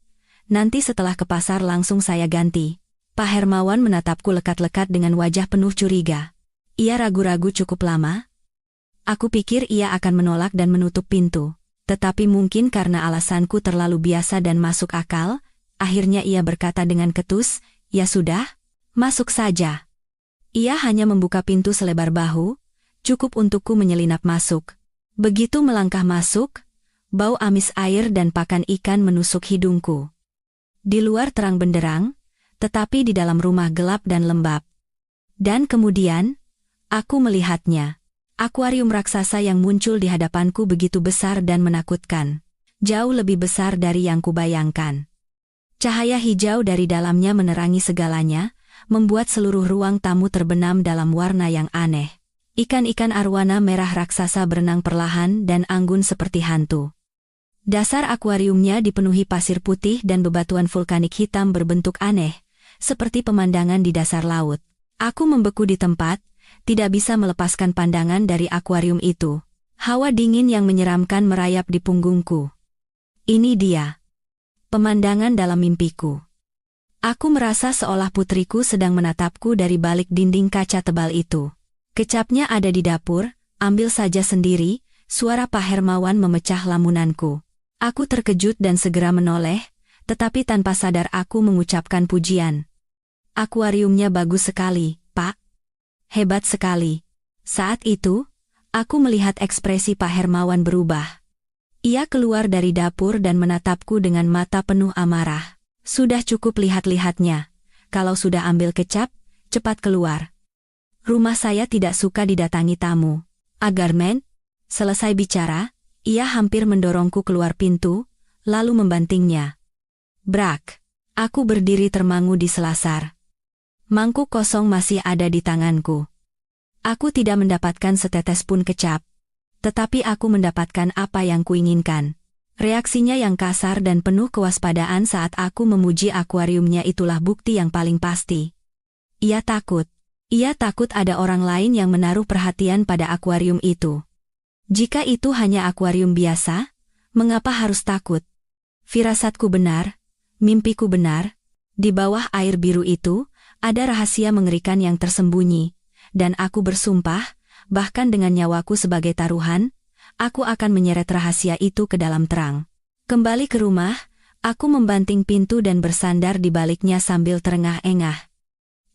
Nanti setelah ke pasar langsung saya ganti." Pak Hermawan menatapku lekat-lekat dengan wajah penuh curiga. Ia ragu-ragu cukup lama. Aku pikir ia akan menolak dan menutup pintu. Tetapi mungkin karena alasanku terlalu biasa dan masuk akal, Akhirnya ia berkata dengan ketus, "Ya sudah, masuk saja." Ia hanya membuka pintu selebar bahu, cukup untukku menyelinap masuk. Begitu melangkah masuk, bau amis air dan pakan ikan menusuk hidungku. Di luar terang benderang, tetapi di dalam rumah gelap dan lembab. Dan kemudian, aku melihatnya. Akuarium raksasa yang muncul di hadapanku begitu besar dan menakutkan. Jauh lebih besar dari yang kubayangkan. Cahaya hijau dari dalamnya menerangi segalanya, membuat seluruh ruang tamu terbenam dalam warna yang aneh. Ikan-ikan arwana merah raksasa berenang perlahan dan anggun seperti hantu. Dasar akuariumnya dipenuhi pasir putih dan bebatuan vulkanik hitam berbentuk aneh, seperti pemandangan di dasar laut. Aku membeku di tempat, tidak bisa melepaskan pandangan dari akuarium itu. Hawa dingin yang menyeramkan merayap di punggungku. Ini dia. Pemandangan dalam mimpiku. Aku merasa seolah putriku sedang menatapku dari balik dinding kaca tebal itu. Kecapnya ada di dapur, ambil saja sendiri, suara Pak Hermawan memecah lamunanku. Aku terkejut dan segera menoleh, tetapi tanpa sadar aku mengucapkan pujian. Akuariumnya bagus sekali, Pak. Hebat sekali. Saat itu, aku melihat ekspresi Pak Hermawan berubah. Ia keluar dari dapur dan menatapku dengan mata penuh amarah. Sudah cukup lihat-lihatnya. Kalau sudah ambil kecap, cepat keluar. Rumah saya tidak suka didatangi tamu. Agarmen, selesai bicara, ia hampir mendorongku keluar pintu, lalu membantingnya. Brak. Aku berdiri termangu di selasar. Mangkuk kosong masih ada di tanganku. Aku tidak mendapatkan setetes pun kecap. Tetapi aku mendapatkan apa yang kuinginkan. Reaksinya yang kasar dan penuh kewaspadaan saat aku memuji akuariumnya itulah bukti yang paling pasti. Ia takut. Ia takut ada orang lain yang menaruh perhatian pada akuarium itu. Jika itu hanya akuarium biasa, mengapa harus takut? Firasatku benar, mimpiku benar. Di bawah air biru itu, ada rahasia mengerikan yang tersembunyi, dan aku bersumpah, bahkan dengan nyawaku sebagai taruhan, aku akan menyeret rahasia itu ke dalam terang. Kembali ke rumah, aku membanting pintu dan bersandar di baliknya sambil terengah-engah.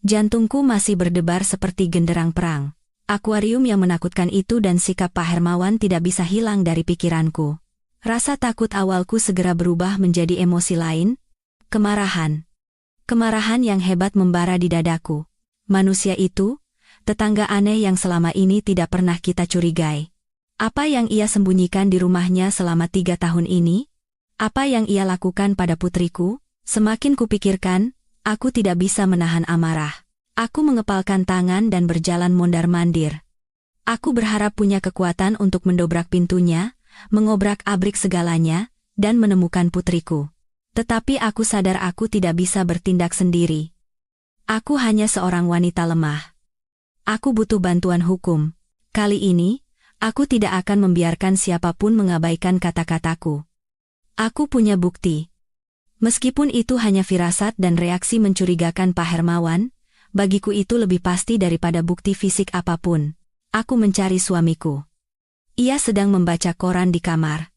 Jantungku masih berdebar seperti genderang perang. Akuarium yang menakutkan itu dan sikap Pak Hermawan tidak bisa hilang dari pikiranku. Rasa takut awalku segera berubah menjadi emosi lain, kemarahan. Kemarahan yang hebat membara di dadaku. Manusia itu, tetangga aneh yang selama ini tidak pernah kita curigai. Apa yang ia sembunyikan di rumahnya selama 3 tahun ini? Apa yang ia lakukan pada putriku? Semakin kupikirkan, aku tidak bisa menahan amarah. Aku mengepalkan tangan dan berjalan mondar-mandir. Aku berharap punya kekuatan untuk mendobrak pintunya, mengobrak-abrik segalanya, dan menemukan putriku. Tetapi aku sadar aku tidak bisa bertindak sendiri. Aku hanya seorang wanita lemah. Aku butuh bantuan hukum. Kali ini, aku tidak akan membiarkan siapapun mengabaikan kata-kataku. Aku punya bukti. Meskipun itu hanya firasat dan reaksi mencurigakan Pak Hermawan, bagiku itu lebih pasti daripada bukti fisik apapun. Aku mencari suamiku. Ia sedang membaca koran di kamar.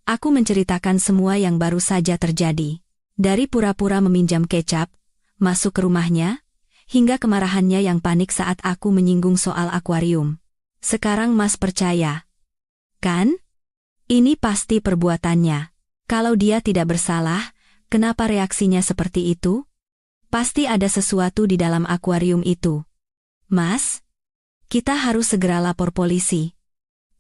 Aku menceritakan semua yang baru saja terjadi. Dari pura-pura meminjam kecap, masuk ke rumahnya, hingga kemarahannya yang panik saat aku menyinggung soal akuarium. Sekarang Mas percaya. Kan? Ini pasti perbuatannya. Kalau dia tidak bersalah, kenapa reaksinya seperti itu? Pasti ada sesuatu di dalam akuarium itu. Mas, kita harus segera lapor polisi.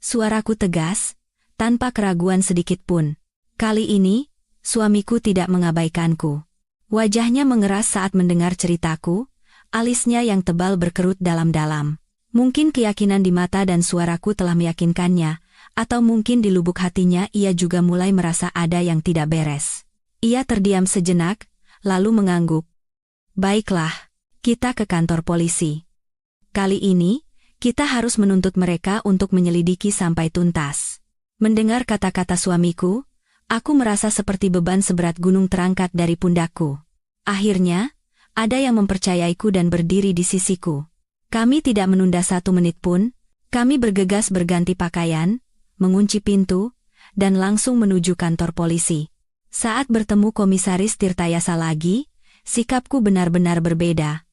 Suaraku tegas, tanpa keraguan sedikit pun. Kali ini, suamiku tidak mengabaikanku. Wajahnya mengeras saat mendengar ceritaku, alisnya yang tebal berkerut dalam-dalam. Mungkin keyakinan di mata dan suaraku telah meyakinkannya, atau mungkin di lubuk hatinya ia juga mulai merasa ada yang tidak beres. Ia terdiam sejenak, lalu mengangguk. Baiklah, kita ke kantor polisi. Kali ini, kita harus menuntut mereka untuk menyelidiki sampai tuntas. Mendengar kata-kata suamiku, aku merasa seperti beban seberat gunung terangkat dari pundakku. Akhirnya, ada yang mempercayaiku dan berdiri di sisiku. Kami tidak menunda 1 menit pun, kami bergegas berganti pakaian, mengunci pintu, dan langsung menuju kantor polisi. Saat bertemu Komisaris Tirtayasa lagi, sikapku benar-benar berbeda.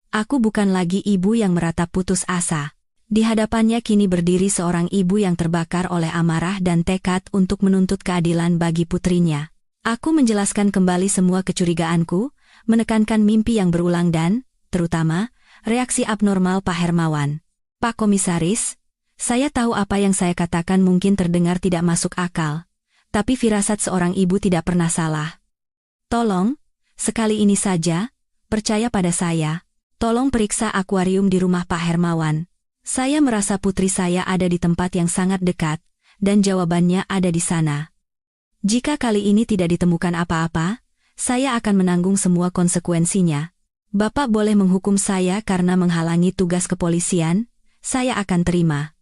Aku bukan lagi ibu yang meratap putus asa. Di hadapannya kini berdiri seorang ibu yang terbakar oleh amarah dan tekad untuk menuntut keadilan bagi putrinya. Aku menjelaskan kembali semua kecurigaanku, menekankan mimpi yang berulang dan, terutama, reaksi abnormal Pak Hermawan. Pak Komisaris, saya tahu apa yang saya katakan mungkin terdengar tidak masuk akal, tapi firasat seorang ibu tidak pernah salah. Tolong, sekali ini saja, percaya pada saya. Tolong periksa akuarium di rumah Pak Hermawan. Saya merasa putri saya ada di tempat yang sangat dekat, dan jawabannya ada di sana. Jika kali ini tidak ditemukan apa-apa, saya akan menanggung semua konsekuensinya. Bapak boleh menghukum saya karena menghalangi tugas kepolisian, saya akan terima.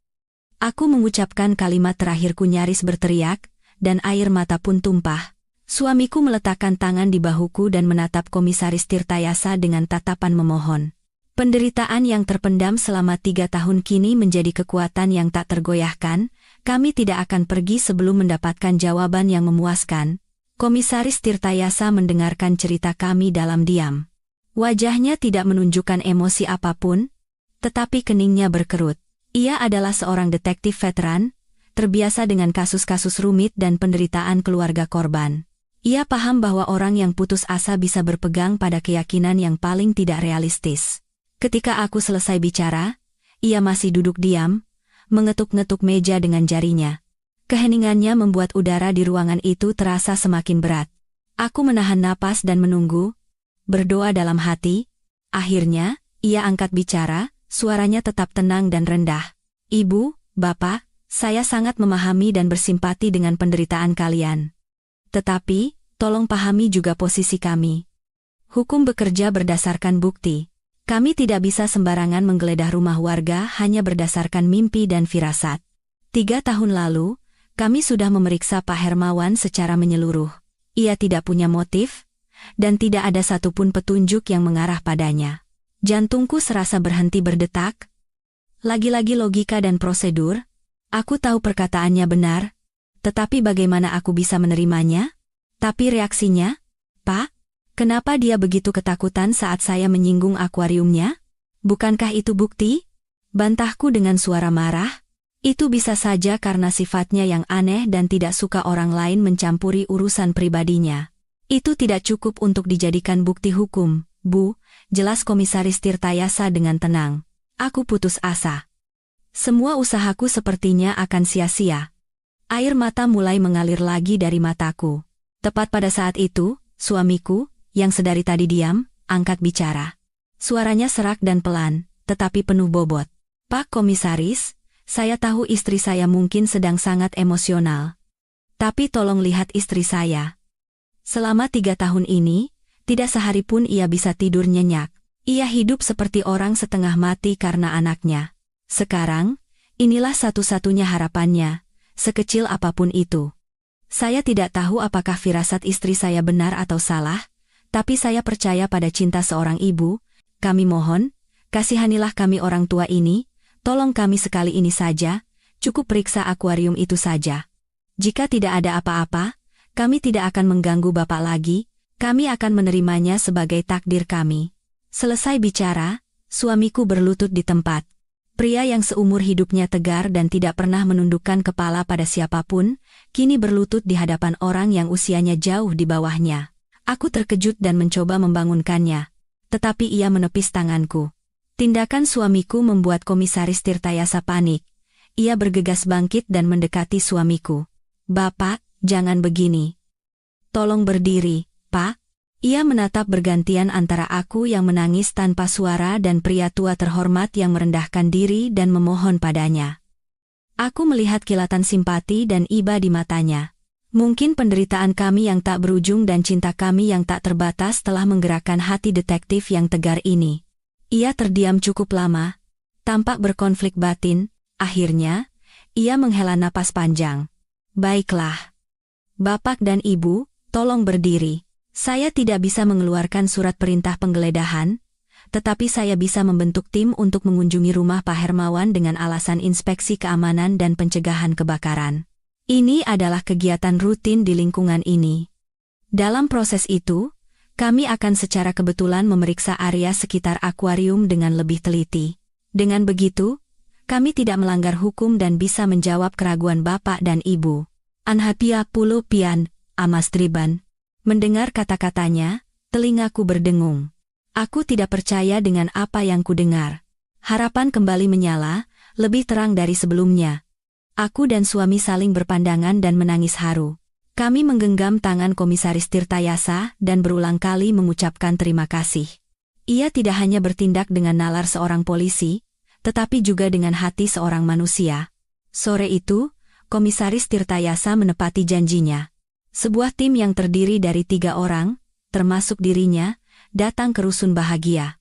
Aku mengucapkan kalimat terakhirku nyaris berteriak, dan air mata pun tumpah. Suamiku meletakkan tangan di bahuku dan menatap Komisaris Tirtayasa dengan tatapan memohon. Penderitaan yang terpendam selama 3 tahun kini menjadi kekuatan yang tak tergoyahkan. Kami tidak akan pergi sebelum mendapatkan jawaban yang memuaskan. Komisaris Tirtayasa mendengarkan cerita kami dalam diam. Wajahnya tidak menunjukkan emosi apapun, tetapi keningnya berkerut. Ia adalah seorang detektif veteran, terbiasa dengan kasus-kasus rumit dan penderitaan keluarga korban. Ia paham bahwa orang yang putus asa bisa berpegang pada keyakinan yang paling tidak realistis. Ketika aku selesai bicara, ia masih duduk diam, mengetuk-ngetuk meja dengan jarinya. Keheningannya membuat udara di ruangan itu terasa semakin berat. Aku menahan napas dan menunggu, berdoa dalam hati. Akhirnya, ia angkat bicara. Suaranya tetap tenang dan rendah. Ibu, Bapak, saya sangat memahami dan bersimpati dengan penderitaan kalian. Tetapi, tolong pahami juga posisi kami. Hukum bekerja berdasarkan bukti. Kami tidak bisa sembarangan menggeledah rumah warga hanya berdasarkan mimpi dan firasat. 3 tahun lalu, kami sudah memeriksa Pak Hermawan secara menyeluruh. Ia tidak punya motif, dan tidak ada satupun petunjuk yang mengarah padanya. Jantungku serasa berhenti berdetak. Lagi-lagi logika dan prosedur. Aku tahu perkataannya benar. Tetapi bagaimana aku bisa menerimanya? Tapi reaksinya? Pak, kenapa dia begitu ketakutan saat saya menyinggung akuariumnya? Bukankah itu bukti? Bantahku dengan suara marah. Itu bisa saja karena sifatnya yang aneh dan tidak suka orang lain mencampuri urusan pribadinya. Itu tidak cukup untuk dijadikan bukti hukum, Bu. Jelas Komisaris Tirtayasa dengan tenang. Aku putus asa. Semua usahaku sepertinya akan sia-sia. Air mata mulai mengalir lagi dari mataku. Tepat pada saat itu, suamiku, yang sedari tadi diam, angkat bicara. Suaranya serak dan pelan, tetapi penuh bobot. Pak Komisaris, saya tahu istri saya mungkin sedang sangat emosional. Tapi tolong lihat istri saya. Selama 3 tahun ini, tidak sehari pun ia bisa tidur nyenyak. Ia hidup seperti orang setengah mati karena anaknya. Sekarang, inilah satu-satunya harapannya, sekecil apapun itu. Saya tidak tahu apakah firasat istri saya benar atau salah, tapi saya percaya pada cinta seorang ibu. Kami mohon, kasihanilah kami orang tua ini, tolong kami sekali ini saja, cukup periksa akuarium itu saja. Jika tidak ada apa-apa, kami tidak akan mengganggu Bapak lagi. Kami akan menerimanya sebagai takdir kami. Selesai bicara, suamiku berlutut di tempat. Pria yang seumur hidupnya tegar dan tidak pernah menundukkan kepala pada siapapun, kini berlutut di hadapan orang yang usianya jauh di bawahnya. Aku terkejut dan mencoba membangunkannya. Tetapi ia menepis tanganku. Tindakan suamiku membuat Komisaris Tirtayasa panik. Ia bergegas bangkit dan mendekati suamiku. Bapak, jangan begini. Tolong berdiri. Pak, ia menatap bergantian antara aku yang menangis tanpa suara dan pria tua terhormat yang merendahkan diri dan memohon padanya. Aku melihat kilatan simpati dan iba di matanya. Mungkin penderitaan kami yang tak berujung dan cinta kami yang tak terbatas telah menggerakkan hati detektif yang tegar ini. Ia terdiam cukup lama, tampak berkonflik batin. Akhirnya, ia menghela napas panjang. Baiklah. Bapak dan Ibu, tolong berdiri. Saya tidak bisa mengeluarkan surat perintah penggeledahan, tetapi saya bisa membentuk tim untuk mengunjungi rumah Pak Hermawan dengan alasan inspeksi keamanan dan pencegahan kebakaran. Ini adalah kegiatan rutin di lingkungan ini. Dalam proses itu, kami akan secara kebetulan memeriksa area sekitar akuarium dengan lebih teliti. Dengan begitu, kami tidak melanggar hukum dan bisa menjawab keraguan Bapak dan Ibu. Anhapia Pulo Pian, Amas Driban. Mendengar kata-katanya, telingaku berdengung. Aku tidak percaya dengan apa yang kudengar. Harapan kembali menyala, lebih terang dari sebelumnya. Aku dan suami saling berpandangan dan menangis haru. Kami menggenggam tangan Komisaris Tirtayasa dan berulang kali mengucapkan terima kasih. Ia tidak hanya bertindak dengan nalar seorang polisi, tetapi juga dengan hati seorang manusia. Sore itu, Komisaris Tirtayasa menepati janjinya. Sebuah tim yang terdiri dari 3 orang, termasuk dirinya, datang ke rusun bahagia.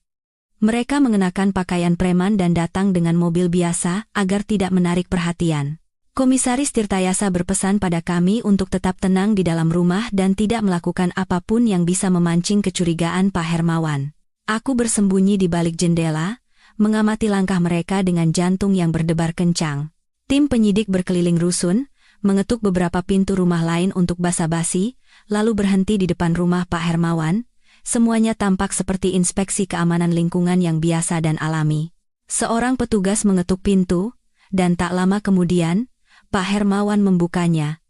Mereka mengenakan pakaian preman dan datang dengan mobil biasa agar tidak menarik perhatian. Komisaris Tirtayasa berpesan pada kami untuk tetap tenang di dalam rumah dan tidak melakukan apapun yang bisa memancing kecurigaan Pak Hermawan. Aku bersembunyi di balik jendela, mengamati langkah mereka dengan jantung yang berdebar kencang. Tim penyidik berkeliling rusun, mengetuk beberapa pintu rumah lain untuk basa-basi, lalu berhenti di depan rumah Pak Hermawan. Semuanya tampak seperti inspeksi keamanan lingkungan yang biasa dan alami. Seorang petugas mengetuk pintu, dan tak lama kemudian, Pak Hermawan membukanya.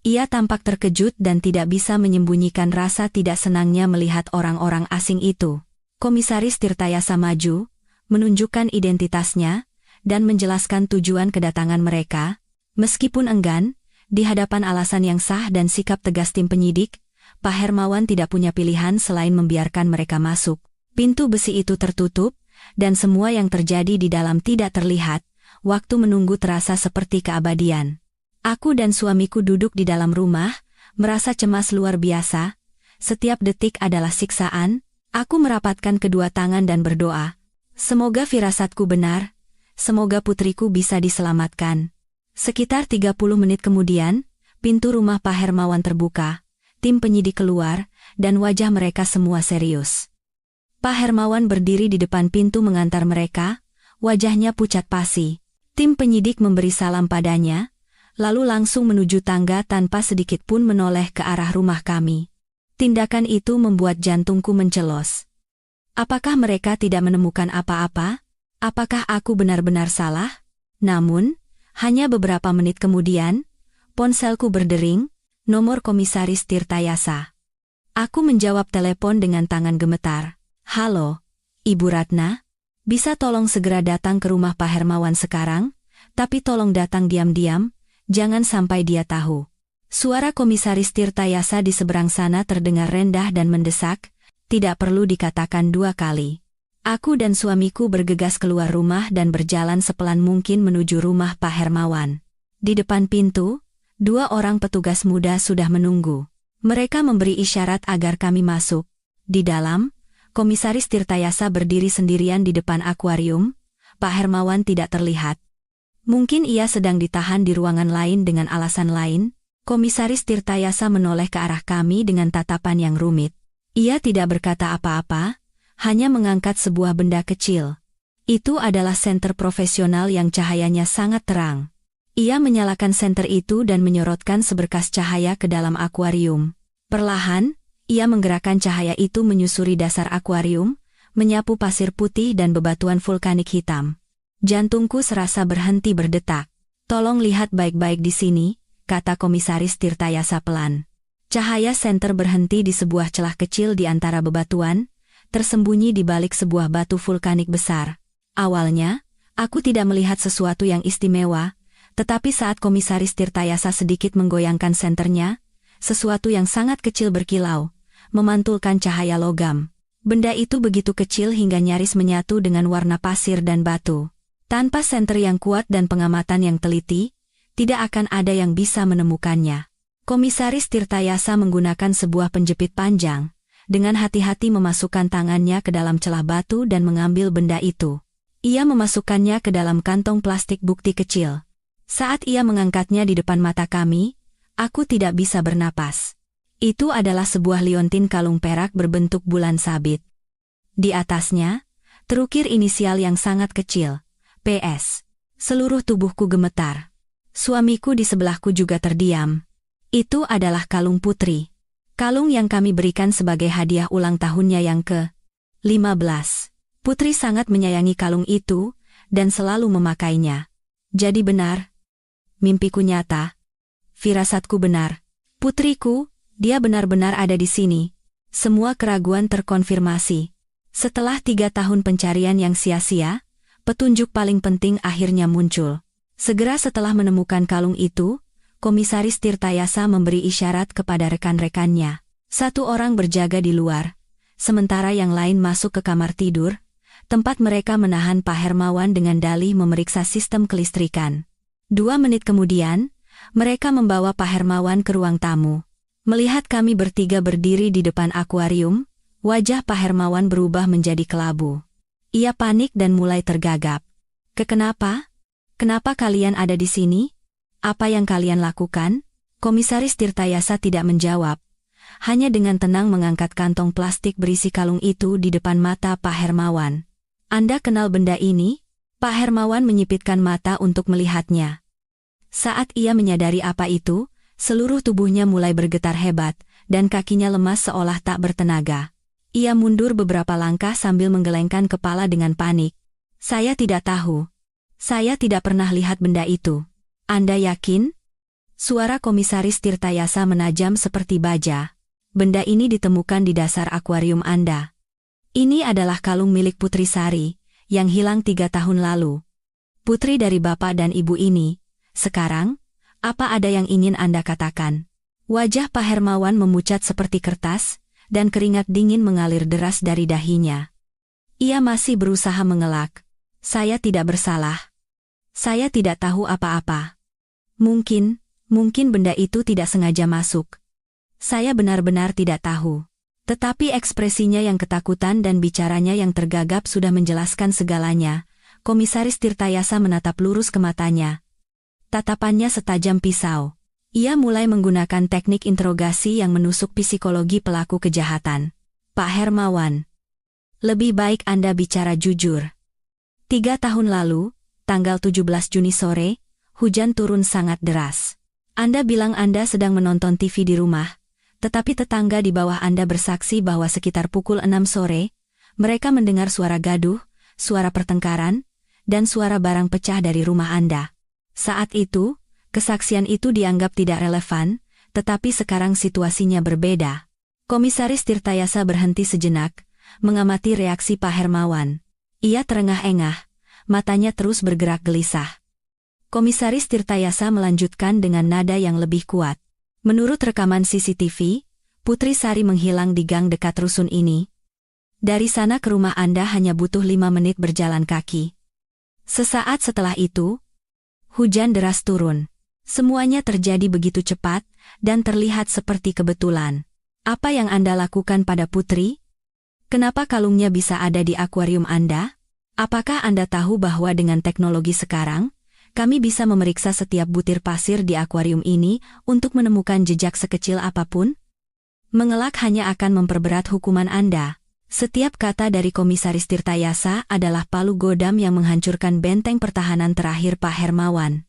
Ia tampak terkejut dan tidak bisa menyembunyikan rasa tidak senangnya melihat orang-orang asing itu. Komisaris Tirtayasa maju, menunjukkan identitasnya, dan menjelaskan tujuan kedatangan mereka. Meskipun enggan, di hadapan alasan yang sah dan sikap tegas tim penyidik, Pak Hermawan tidak punya pilihan selain membiarkan mereka masuk. Pintu besi itu tertutup, dan semua yang terjadi di dalam tidak terlihat. Waktu menunggu terasa seperti keabadian. Aku dan suamiku duduk di dalam rumah, merasa cemas luar biasa. Setiap detik adalah siksaan. Aku merapatkan kedua tangan dan berdoa. Semoga firasatku benar. Semoga putriku bisa diselamatkan. Sekitar 30 menit kemudian, pintu rumah Pak Hermawan terbuka. Tim penyidik keluar, dan wajah mereka semua serius. Pak Hermawan berdiri di depan pintu mengantar mereka, wajahnya pucat pasi. Tim penyidik memberi salam padanya, lalu langsung menuju tangga tanpa sedikit pun menoleh ke arah rumah kami. Tindakan itu membuat jantungku mencelos. Apakah mereka tidak menemukan apa-apa? Apakah aku benar-benar salah? Namun, hanya beberapa menit kemudian, ponselku berdering, nomor Komisaris Tirtayasa. Aku menjawab telepon dengan tangan gemetar. Halo, Ibu Ratna? Bisa tolong segera datang ke rumah Pak Hermawan sekarang, tapi tolong datang diam-diam, jangan sampai dia tahu. Suara Komisaris Tirtayasa di seberang sana terdengar rendah dan mendesak, tidak perlu dikatakan 2 kali. Aku dan suamiku bergegas keluar rumah dan berjalan sepelan mungkin menuju rumah Pak Hermawan. Di depan pintu, 2 orang petugas muda sudah menunggu. Mereka memberi isyarat agar kami masuk. Di dalam, Komisaris Tirtayasa berdiri sendirian di depan akuarium. Pak Hermawan tidak terlihat. Mungkin ia sedang ditahan di ruangan lain dengan alasan lain. Komisaris Tirtayasa menoleh ke arah kami dengan tatapan yang rumit. Ia tidak berkata apa-apa, hanya mengangkat sebuah benda kecil. Itu adalah senter profesional yang cahayanya sangat terang. Ia menyalakan senter itu dan menyorotkan seberkas cahaya ke dalam akuarium. Perlahan, ia menggerakkan cahaya itu menyusuri dasar akuarium, menyapu pasir putih dan bebatuan vulkanik hitam. Jantungku serasa berhenti berdetak. Tolong lihat baik-baik di sini, kata Komisaris Tirtayasa pelan. Cahaya senter berhenti di sebuah celah kecil di antara bebatuan, tersembunyi di balik sebuah batu vulkanik besar. Awalnya, aku tidak melihat sesuatu yang istimewa, tetapi saat Komisaris Tirtayasa sedikit menggoyangkan senternya, sesuatu yang sangat kecil berkilau, memantulkan cahaya logam. Benda itu begitu kecil hingga nyaris menyatu dengan warna pasir dan batu. Tanpa senter yang kuat dan pengamatan yang teliti, tidak akan ada yang bisa menemukannya. Komisaris Tirtayasa menggunakan sebuah penjepit panjang, dengan hati-hati memasukkan tangannya ke dalam celah batu dan mengambil benda itu. Ia memasukkannya ke dalam kantong plastik bukti kecil. Saat ia mengangkatnya di depan mata kami, aku tidak bisa bernapas. Itu adalah sebuah liontin kalung perak berbentuk bulan sabit. Di atasnya, terukir inisial yang sangat kecil, PS. Seluruh tubuhku gemetar. Suamiku di sebelahku juga terdiam. Itu adalah kalung putri. Kalung yang kami berikan sebagai hadiah ulang tahunnya yang ke-15. Putri sangat menyayangi kalung itu, dan selalu memakainya. Jadi benar. Mimpiku nyata. Firasatku benar. Putriku, dia benar-benar ada di sini. Semua keraguan terkonfirmasi. Setelah 3 tahun pencarian yang sia-sia, petunjuk paling penting akhirnya muncul. Segera setelah menemukan kalung itu, Komisaris Tirtayasa memberi isyarat kepada rekan-rekannya. 1 orang berjaga di luar, sementara yang lain masuk ke kamar tidur, tempat mereka menahan Pak Hermawan dengan dalih memeriksa sistem kelistrikan. 2 menit kemudian, mereka membawa Pak Hermawan ke ruang tamu. Melihat kami bertiga berdiri di depan akuarium, wajah Pak Hermawan berubah menjadi kelabu. Ia panik dan mulai tergagap. Kenapa? Kenapa kalian ada di sini? Apa yang kalian lakukan? Komisaris Tirtayasa tidak menjawab. Hanya dengan tenang mengangkat kantong plastik berisi kalung itu di depan mata Pak Hermawan. Anda kenal benda ini? Pak Hermawan menyipitkan mata untuk melihatnya. Saat ia menyadari apa itu, seluruh tubuhnya mulai bergetar hebat, dan kakinya lemas seolah tak bertenaga. Ia mundur beberapa langkah sambil menggelengkan kepala dengan panik. Saya tidak tahu. Saya tidak pernah lihat benda itu. Anda yakin? Suara Komisaris Tirtayasa menajam seperti baja. Benda ini ditemukan di dasar akuarium Anda. Ini adalah kalung milik Putri Sari, yang hilang 3 tahun lalu. Putri dari Bapak dan Ibu ini. Sekarang, apa ada yang ingin Anda katakan? Wajah Pak Hermawan memucat seperti kertas, dan keringat dingin mengalir deras dari dahinya. Ia masih berusaha mengelak. Saya tidak bersalah. Saya tidak tahu apa-apa. Mungkin benda itu tidak sengaja masuk. Saya benar-benar tidak tahu. Tetapi ekspresinya yang ketakutan dan bicaranya yang tergagap sudah menjelaskan segalanya. Komisaris Tirtayasa menatap lurus ke matanya. Tatapannya setajam pisau. Ia mulai menggunakan teknik interogasi yang menusuk psikologi pelaku kejahatan. Pak Hermawan, lebih baik Anda bicara jujur. 3 tahun lalu, tanggal 17 Juni sore, hujan turun sangat deras. Anda bilang Anda sedang menonton TV di rumah, tetapi tetangga di bawah Anda bersaksi bahwa sekitar pukul 6 sore, mereka mendengar suara gaduh, suara pertengkaran, dan suara barang pecah dari rumah Anda. Saat itu, kesaksian itu dianggap tidak relevan, tetapi sekarang situasinya berbeda. Komisaris Tirtayasa berhenti sejenak, mengamati reaksi Pak Hermawan. Ia terengah-engah, matanya terus bergerak gelisah. Komisaris Tirtayasa melanjutkan dengan nada yang lebih kuat. Menurut rekaman CCTV, Putri Sari menghilang di gang dekat rusun ini. Dari sana ke rumah Anda hanya butuh 5 menit berjalan kaki. Sesaat setelah itu, hujan deras turun. Semuanya terjadi begitu cepat, dan terlihat seperti kebetulan. Apa yang Anda lakukan pada Putri? Kenapa kalungnya bisa ada di akuarium Anda? Apakah Anda tahu bahwa dengan teknologi sekarang, kami bisa memeriksa setiap butir pasir di akuarium ini untuk menemukan jejak sekecil apapun? Mengelak hanya akan memperberat hukuman Anda. Setiap kata dari Komisaris Tirtayasa adalah palu godam yang menghancurkan benteng pertahanan terakhir Pak Hermawan.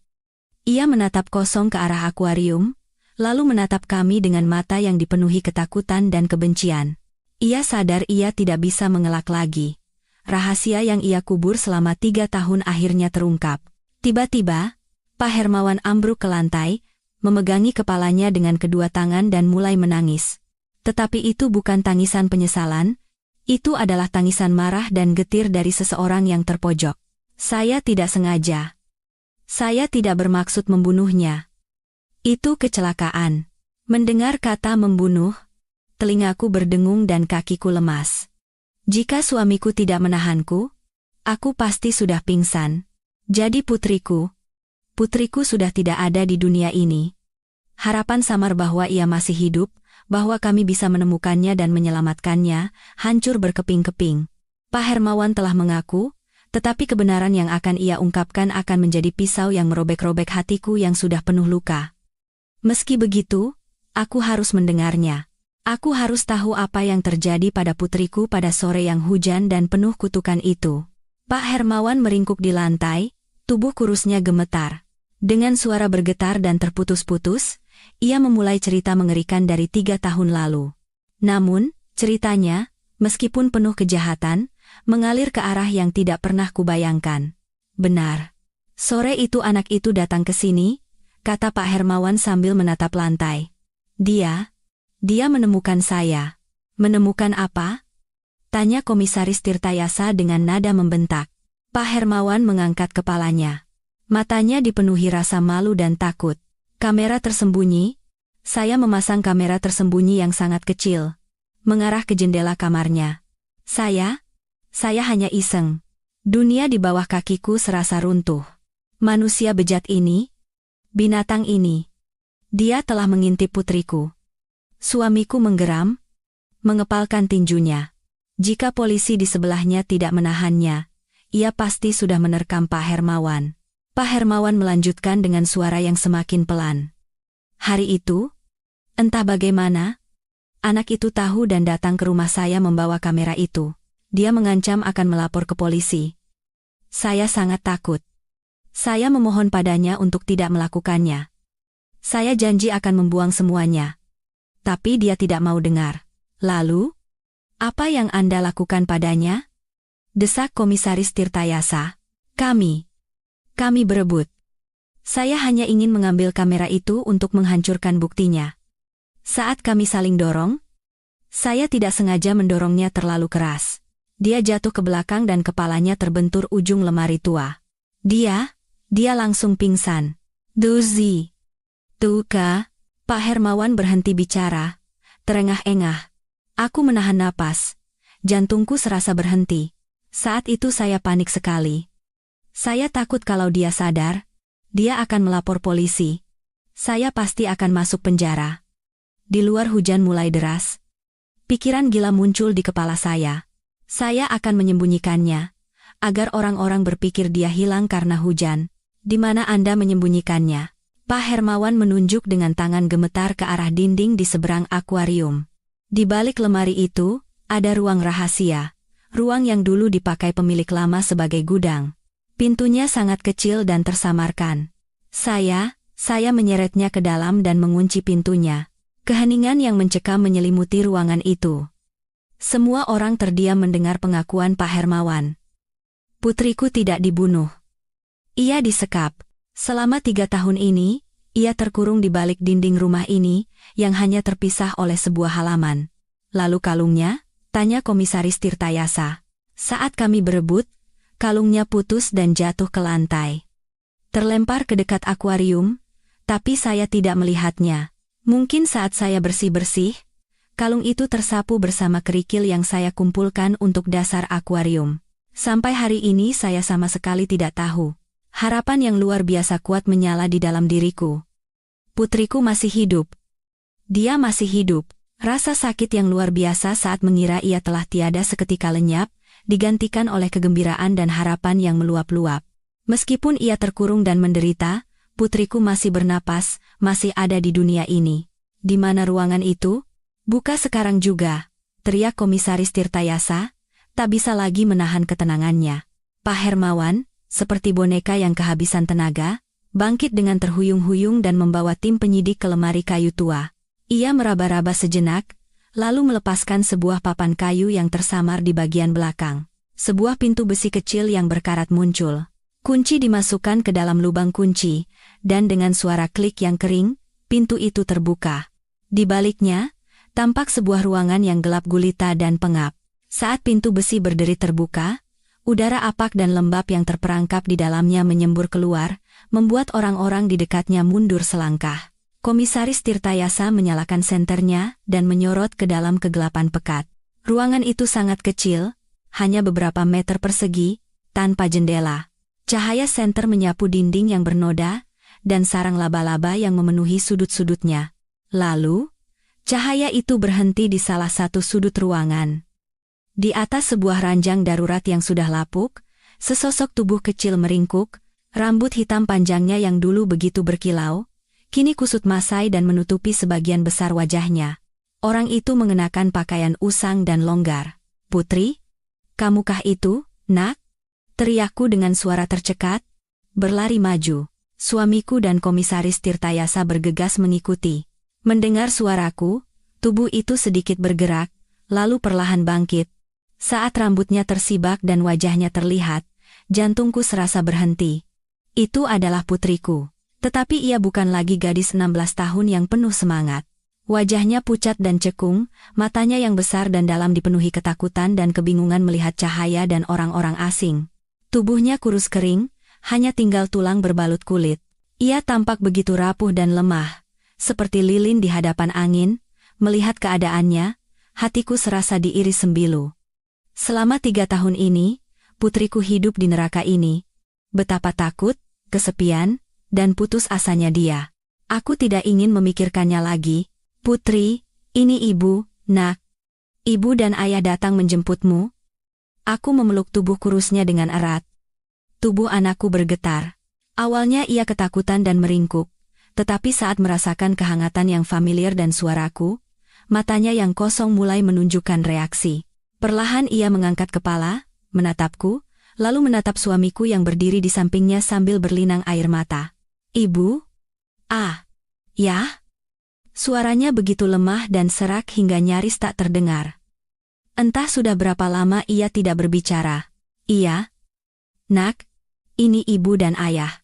Ia menatap kosong ke arah akuarium, lalu menatap kami dengan mata yang dipenuhi ketakutan dan kebencian. Ia sadar ia tidak bisa mengelak lagi. Rahasia yang ia kubur selama 3 tahun akhirnya terungkap. Tiba-tiba, Pak Hermawan ambruk ke lantai, memegangi kepalanya dengan kedua tangan dan mulai menangis. Tetapi itu bukan tangisan penyesalan, itu adalah tangisan marah dan getir dari seseorang yang terpojok. Saya tidak sengaja. Saya tidak bermaksud membunuhnya. Itu kecelakaan. Mendengar kata membunuh, telingaku berdengung dan kakiku lemas. Jika suamiku tidak menahanku, aku pasti sudah pingsan. Jadi putriku sudah tidak ada di dunia ini. Harapan samar bahwa ia masih hidup, bahwa kami bisa menemukannya dan menyelamatkannya, hancur berkeping-keping. Pak Hermawan telah mengaku, tetapi kebenaran yang akan ia ungkapkan akan menjadi pisau yang merobek-robek hatiku yang sudah penuh luka. Meski begitu, aku harus mendengarnya. Aku harus tahu apa yang terjadi pada putriku pada sore yang hujan dan penuh kutukan itu. Pak Hermawan meringkuk di lantai, tubuh kurusnya gemetar. Dengan suara bergetar dan terputus-putus, ia memulai cerita mengerikan dari 3 tahun lalu. Namun, ceritanya, meskipun penuh kejahatan, mengalir ke arah yang tidak pernah kubayangkan. Benar. Sore itu anak itu datang ke sini, kata Pak Hermawan sambil menatap lantai. Dia menemukan saya. Menemukan apa? Tanya Komisaris Tirtayasa dengan nada membentak. Pak Hermawan mengangkat kepalanya. Matanya dipenuhi rasa malu dan takut. Kamera tersembunyi. Saya memasang kamera tersembunyi yang sangat kecil, mengarah ke jendela kamarnya. Saya hanya iseng. Dunia di bawah kakiku serasa runtuh. Manusia bejat ini, binatang ini, dia telah mengintip putriku. Suamiku menggeram, mengepalkan tinjunya. Jika polisi di sebelahnya tidak menahannya, ia pasti sudah menerkam Pak Hermawan. Pak Hermawan melanjutkan dengan suara yang semakin pelan. Hari itu, entah bagaimana, anak itu tahu dan datang ke rumah saya membawa kamera itu. Dia mengancam akan melapor ke polisi. Saya sangat takut. Saya memohon padanya untuk tidak melakukannya. Saya janji akan membuang semuanya. Tapi dia tidak mau dengar. Lalu, apa yang Anda lakukan padanya? Desak Komisaris Tirtayasa. Kami berebut. Saya hanya ingin mengambil kamera itu untuk menghancurkan buktinya. Saat kami saling dorong, saya tidak sengaja mendorongnya terlalu keras. Dia jatuh ke belakang dan kepalanya terbentur ujung lemari tua. Dia langsung pingsan. Duzi. Tuka. Pak Hermawan berhenti bicara. Terengah-engah. Aku menahan napas. Jantungku serasa berhenti. Saat itu saya panik sekali. Saya takut kalau dia sadar, dia akan melapor polisi. Saya pasti akan masuk penjara. Di luar hujan mulai deras. Pikiran gila muncul di kepala saya. Saya akan menyembunyikannya, agar orang-orang berpikir dia hilang karena hujan. Di mana Anda menyembunyikannya? Pak Hermawan menunjuk dengan tangan gemetar ke arah dinding di seberang akuarium. Di balik lemari itu, ada ruang rahasia. Ruang yang dulu dipakai pemilik lama sebagai gudang. Pintunya sangat kecil dan tersamarkan. Saya menyeretnya ke dalam dan mengunci pintunya. Keheningan yang mencekam menyelimuti ruangan itu. Semua orang terdiam mendengar pengakuan Pak Hermawan. Putriku tidak dibunuh. Ia disekap. Selama 3 tahun ini, ia terkurung di balik dinding rumah ini, yang hanya terpisah oleh sebuah halaman. Lalu kalungnya? Tanya Komisaris Tirtayasa. Saat kami berebut, kalungnya putus dan jatuh ke lantai. Terlempar ke dekat akuarium, tapi saya tidak melihatnya. Mungkin saat saya bersih-bersih, kalung itu tersapu bersama kerikil yang saya kumpulkan untuk dasar akuarium. Sampai hari ini saya sama sekali tidak tahu. Harapan yang luar biasa kuat menyala di dalam diriku. Putriku masih hidup. Dia masih hidup. Rasa sakit yang luar biasa saat mengira ia telah tiada seketika lenyap, digantikan oleh kegembiraan dan harapan yang meluap-luap. Meskipun ia terkurung dan menderita, putriku masih bernapas, masih ada di dunia ini. Di mana ruangan itu? Buka sekarang juga, teriak Komisaris Tirtayasa, tak bisa lagi menahan ketenangannya. Pak Hermawan, seperti boneka yang kehabisan tenaga, bangkit dengan terhuyung-huyung dan membawa tim penyidik ke lemari kayu tua. Ia meraba-raba sejenak, lalu melepaskan sebuah papan kayu yang tersamar di bagian belakang. Sebuah pintu besi kecil yang berkarat muncul. Kunci dimasukkan ke dalam lubang kunci, dan dengan suara klik yang kering, pintu itu terbuka. Di baliknya, tampak sebuah ruangan yang gelap gulita dan pengap. Saat pintu besi berderi terbuka, udara apak dan lembab yang terperangkap di dalamnya menyembur keluar, membuat orang-orang di dekatnya mundur selangkah. Komisaris Tirtayasa menyalakan senternya dan menyorot ke dalam kegelapan pekat. Ruangan itu sangat kecil, hanya beberapa meter persegi, tanpa jendela. Cahaya senter menyapu dinding yang bernoda, dan sarang laba-laba yang memenuhi sudut-sudutnya. Lalu, cahaya itu berhenti di salah satu sudut ruangan. Di atas sebuah ranjang darurat yang sudah lapuk, sesosok tubuh kecil meringkuk, rambut hitam panjangnya yang dulu begitu berkilau, kini kusut masai dan menutupi sebagian besar wajahnya. Orang itu mengenakan pakaian usang dan longgar. Putri, kamukah itu, nak? Teriakku dengan suara tercekat, berlari maju. Suamiku dan Komisaris Tirtayasa bergegas mengikuti. Mendengar suaraku, tubuh itu sedikit bergerak, lalu perlahan bangkit. Saat rambutnya tersibak dan wajahnya terlihat, jantungku serasa berhenti. Itu adalah putriku. Tetapi ia bukan lagi gadis 16 tahun yang penuh semangat. Wajahnya pucat dan cekung, matanya yang besar dan dalam dipenuhi ketakutan dan kebingungan melihat cahaya dan orang-orang asing. Tubuhnya kurus kering, hanya tinggal tulang berbalut kulit. Ia tampak begitu rapuh dan lemah, seperti lilin di hadapan angin. Melihat keadaannya, hatiku serasa diiris sembilu. Selama 3 tahun ini, putriku hidup di neraka ini. Betapa takut, kesepian, dan putus asanya dia. Aku tidak ingin memikirkannya lagi. Putri, ini ibu, nak. Ibu dan ayah datang menjemputmu. Aku memeluk tubuh kurusnya dengan erat. Tubuh anakku bergetar. Awalnya ia ketakutan dan meringkuk, tetapi saat merasakan kehangatan yang familiar dan suaraku, matanya yang kosong mulai menunjukkan reaksi. Perlahan ia mengangkat kepala, menatapku, lalu menatap suamiku yang berdiri di sampingnya sambil berlinang air mata. Ibu? Ah, ya? Suaranya begitu lemah dan serak hingga nyaris tak terdengar. Entah sudah berapa lama ia tidak berbicara. Iya? Nak, ini ibu dan ayah.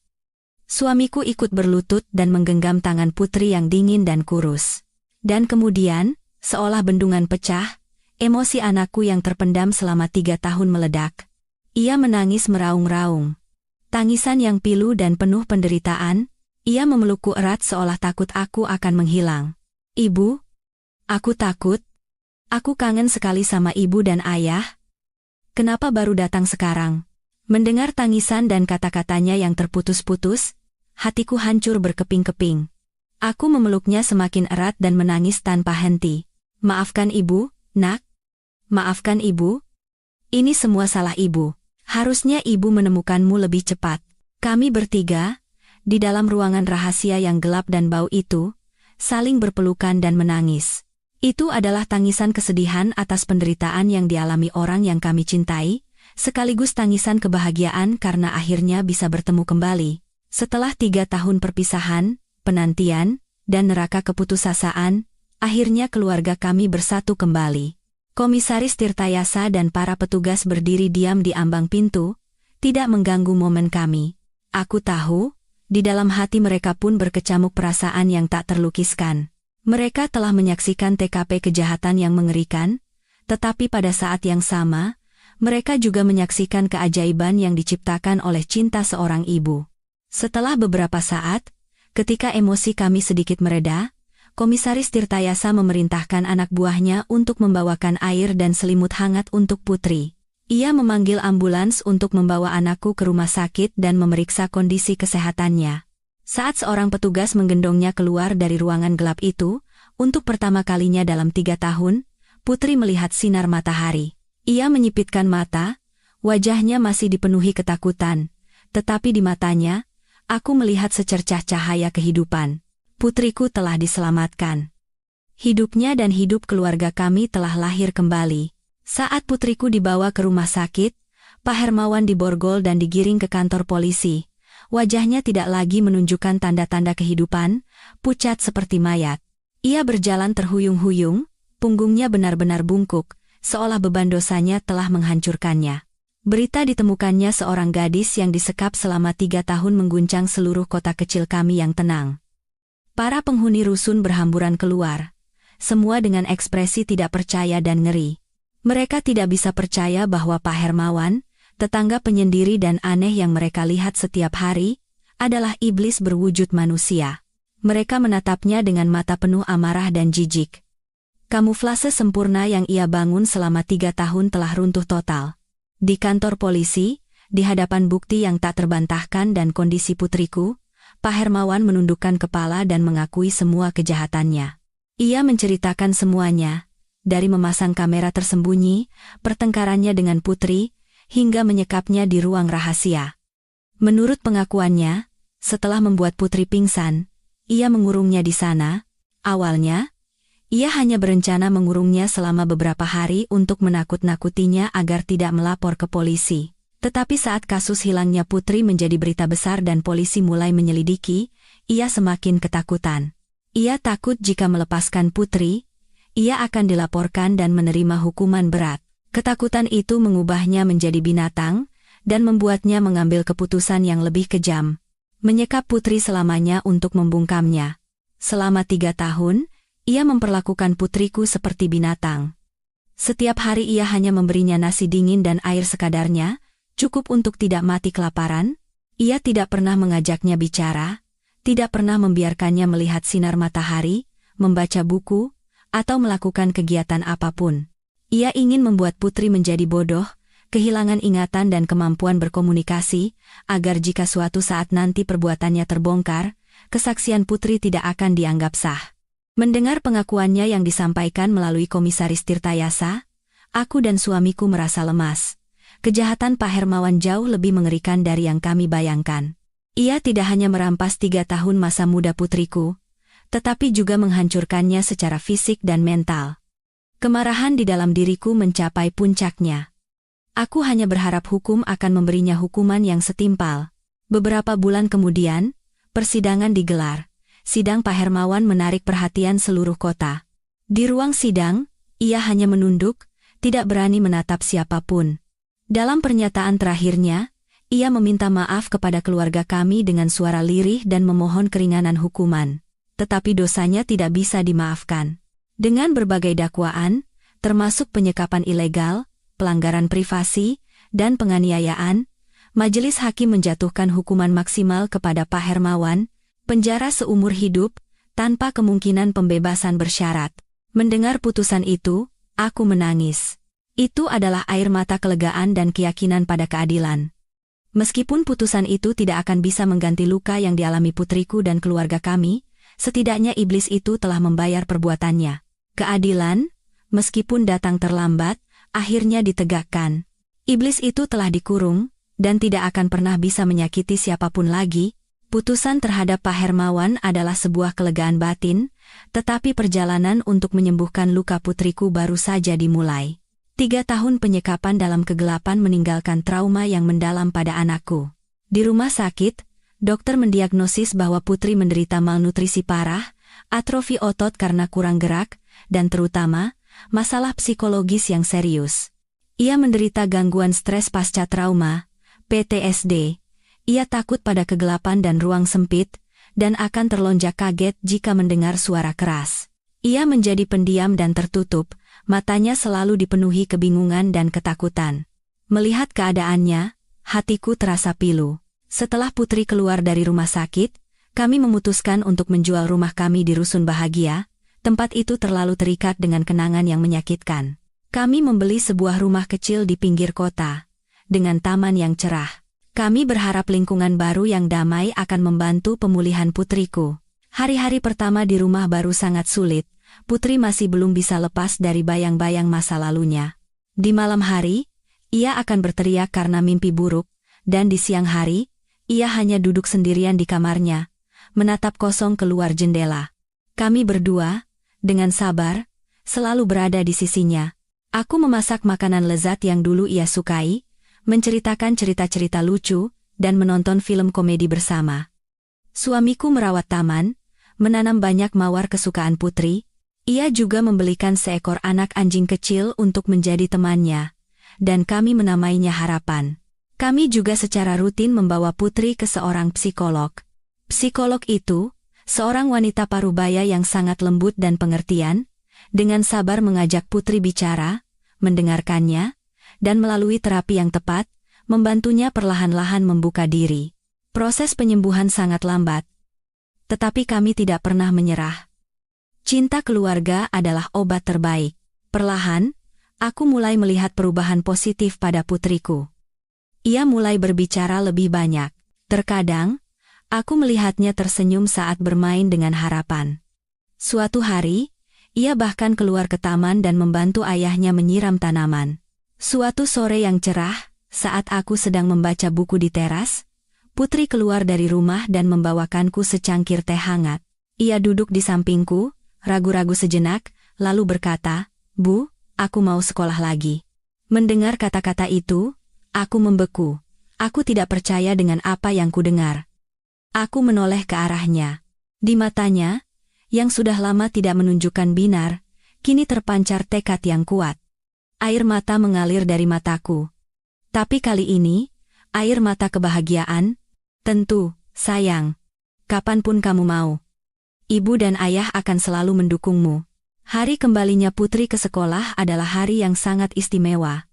Suamiku ikut berlutut dan menggenggam tangan putri yang dingin dan kurus. Dan kemudian, seolah bendungan pecah, emosi anakku yang terpendam selama 3 tahun meledak. Ia menangis meraung-raung. Tangisan yang pilu dan penuh penderitaan. Ia memelukku erat seolah takut aku akan menghilang. Ibu, aku takut. Aku kangen sekali sama ibu dan ayah. Kenapa baru datang sekarang? Mendengar tangisan dan kata-katanya yang terputus-putus, hatiku hancur berkeping-keping. Aku memeluknya semakin erat dan menangis tanpa henti. Maafkan ibu, nak. Maafkan ibu. Ini semua salah ibu. Harusnya ibu menemukanmu lebih cepat. Kami bertiga, di dalam ruangan rahasia yang gelap dan bau itu, saling berpelukan dan menangis. Itu adalah tangisan kesedihan atas penderitaan yang dialami orang yang kami cintai, sekaligus tangisan kebahagiaan karena akhirnya bisa bertemu kembali. Setelah 3 tahun perpisahan, penantian, dan neraka keputusasaan, akhirnya keluarga kami bersatu kembali. Komisaris Tirtayasa dan para petugas berdiri diam di ambang pintu, tidak mengganggu momen kami. Aku tahu, di dalam hati mereka pun berkecamuk perasaan yang tak terlukiskan. Mereka telah menyaksikan TKP kejahatan yang mengerikan, tetapi pada saat yang sama, mereka juga menyaksikan keajaiban yang diciptakan oleh cinta seorang ibu. Setelah beberapa saat, ketika emosi kami sedikit mereda, Komisaris Tirtayasa memerintahkan anak buahnya untuk membawakan air dan selimut hangat untuk putri. Ia memanggil ambulans untuk membawa anakku ke rumah sakit dan memeriksa kondisi kesehatannya. Saat seorang petugas menggendongnya keluar dari ruangan gelap itu, untuk pertama kalinya dalam 3 tahun, putri melihat sinar matahari. Ia menyipitkan mata, wajahnya masih dipenuhi ketakutan, tetapi di matanya, aku melihat secercah cahaya kehidupan. Putriku telah diselamatkan. Hidupnya dan hidup keluarga kami telah lahir kembali. Saat putriku dibawa ke rumah sakit, Pak Hermawan diborgol dan digiring ke kantor polisi. Wajahnya tidak lagi menunjukkan tanda-tanda kehidupan, pucat seperti mayat. Ia berjalan terhuyung-huyung, punggungnya benar-benar bungkuk, seolah beban dosanya telah menghancurkannya. Berita ditemukannya seorang gadis yang disekap selama 3 tahun mengguncang seluruh kota kecil kami yang tenang. Para penghuni rusun berhamburan keluar, semua dengan ekspresi tidak percaya dan ngeri. Mereka tidak bisa percaya bahwa Pak Hermawan, tetangga penyendiri dan aneh yang mereka lihat setiap hari, adalah iblis berwujud manusia. Mereka menatapnya dengan mata penuh amarah dan jijik. Kamuflase sempurna yang ia bangun selama 3 tahun telah runtuh total. Di kantor polisi, di hadapan bukti yang tak terbantahkan dan kondisi putriku, Pak Hermawan menundukkan kepala dan mengakui semua kejahatannya. Ia menceritakan semuanya, dari memasang kamera tersembunyi, pertengkarannya dengan putri, hingga menyekapnya di ruang rahasia. Menurut pengakuannya, setelah membuat putri pingsan, ia mengurungnya di sana. Awalnya, ia hanya berencana mengurungnya selama beberapa hari untuk menakut-nakutinya agar tidak melapor ke polisi. Tetapi saat kasus hilangnya putri menjadi berita besar dan polisi mulai menyelidiki, ia semakin ketakutan. Ia takut jika melepaskan putri, ia akan dilaporkan dan menerima hukuman berat. Ketakutan itu mengubahnya menjadi binatang, dan membuatnya mengambil keputusan yang lebih kejam. Menyekap putri selamanya untuk membungkamnya. Selama 3 tahun, ia memperlakukan putriku seperti binatang. Setiap hari ia hanya memberinya nasi dingin dan air sekadarnya, cukup untuk tidak mati kelaparan. Ia tidak pernah mengajaknya bicara, tidak pernah membiarkannya melihat sinar matahari, membaca buku, atau melakukan kegiatan apapun. Ia ingin membuat putri menjadi bodoh, kehilangan ingatan dan kemampuan berkomunikasi, agar jika suatu saat nanti perbuatannya terbongkar, kesaksian putri tidak akan dianggap sah. Mendengar pengakuannya yang disampaikan melalui Komisaris Tirtayasa, aku dan suamiku merasa lemas. Kejahatan Pak Hermawan jauh lebih mengerikan dari yang kami bayangkan. Ia tidak hanya merampas 3 tahun masa muda putriku, tetapi juga menghancurkannya secara fisik dan mental. Kemarahan di dalam diriku mencapai puncaknya. Aku hanya berharap hukum akan memberinya hukuman yang setimpal. Beberapa bulan kemudian, persidangan digelar. Sidang Pak Hermawan menarik perhatian seluruh kota. Di ruang sidang, ia hanya menunduk, tidak berani menatap siapapun. Dalam pernyataan terakhirnya, ia meminta maaf kepada keluarga kami dengan suara lirih dan memohon keringanan hukuman. Tetapi dosanya tidak bisa dimaafkan. Dengan berbagai dakwaan, termasuk penyekapan ilegal, pelanggaran privasi, dan penganiayaan, majelis hakim menjatuhkan hukuman maksimal kepada Pak Hermawan, penjara seumur hidup, tanpa kemungkinan pembebasan bersyarat. Mendengar putusan itu, aku menangis. Itu adalah air mata kelegaan dan keyakinan pada keadilan. Meskipun putusan itu tidak akan bisa mengganti luka yang dialami putriku dan keluarga kami, setidaknya iblis itu telah membayar perbuatannya. Keadilan, meskipun datang terlambat, akhirnya ditegakkan. Iblis itu telah dikurung, dan tidak akan pernah bisa menyakiti siapapun lagi. Putusan terhadap Pak Hermawan adalah sebuah kelegaan batin, tetapi perjalanan untuk menyembuhkan luka putriku baru saja dimulai. 3 tahun penyekapan dalam kegelapan meninggalkan trauma yang mendalam pada anakku. Di rumah sakit, dokter mendiagnosis bahwa putri menderita malnutrisi parah, atrofi otot karena kurang gerak, dan terutama, masalah psikologis yang serius. Ia menderita gangguan stres pasca trauma, PTSD. Ia takut pada kegelapan dan ruang sempit, dan akan terlonjak kaget jika mendengar suara keras. Ia menjadi pendiam dan tertutup, matanya selalu dipenuhi kebingungan dan ketakutan. Melihat keadaannya, hatiku terasa pilu. Setelah putri keluar dari rumah sakit, kami memutuskan untuk menjual rumah kami di Rusun Bahagia. Tempat itu terlalu terikat dengan kenangan yang menyakitkan. Kami membeli sebuah rumah kecil di pinggir kota, dengan taman yang cerah. Kami berharap lingkungan baru yang damai akan membantu pemulihan putriku. Hari-hari pertama di rumah baru sangat sulit. Putri masih belum bisa lepas dari bayang-bayang masa lalunya. Di malam hari, ia akan berteriak karena mimpi buruk, dan di siang hari, ia hanya duduk sendirian di kamarnya, menatap kosong keluar jendela. Kami berdua, dengan sabar, selalu berada di sisinya. Aku memasak makanan lezat yang dulu ia sukai, menceritakan cerita-cerita lucu, dan menonton film komedi bersama. Suamiku merawat taman, menanam banyak mawar kesukaan putri. Ia juga membelikan seekor anak anjing kecil untuk menjadi temannya, dan kami menamainya Harapan. Kami juga secara rutin membawa putri ke seorang psikolog. Psikolog itu, seorang wanita parubaya yang sangat lembut dan pengertian, dengan sabar mengajak putri bicara, mendengarkannya, dan melalui terapi yang tepat, membantunya perlahan-lahan membuka diri. Proses penyembuhan sangat lambat, tetapi kami tidak pernah menyerah. Cinta keluarga adalah obat terbaik. Perlahan, aku mulai melihat perubahan positif pada putriku. Ia mulai berbicara lebih banyak. Terkadang, aku melihatnya tersenyum saat bermain dengan Harapan. Suatu hari, ia bahkan keluar ke taman dan membantu ayahnya menyiram tanaman. Suatu sore yang cerah, saat aku sedang membaca buku di teras, putri keluar dari rumah dan membawakanku secangkir teh hangat. Ia duduk di sampingku, ragu-ragu sejenak, lalu berkata, "Bu, aku mau sekolah lagi." Mendengar kata-kata itu, Aku membeku. Aku tidak percaya dengan apa yang kudengar. Aku menoleh ke arahnya. Di matanya, yang sudah lama tidak menunjukkan binar, kini terpancar tekad yang kuat. Air mata mengalir dari mataku. Tapi kali ini, air mata kebahagiaan. Tentu, sayang. Kapanpun kamu mau. Ibu dan ayah akan selalu mendukungmu. Hari kembalinya Putri ke sekolah adalah hari yang sangat istimewa.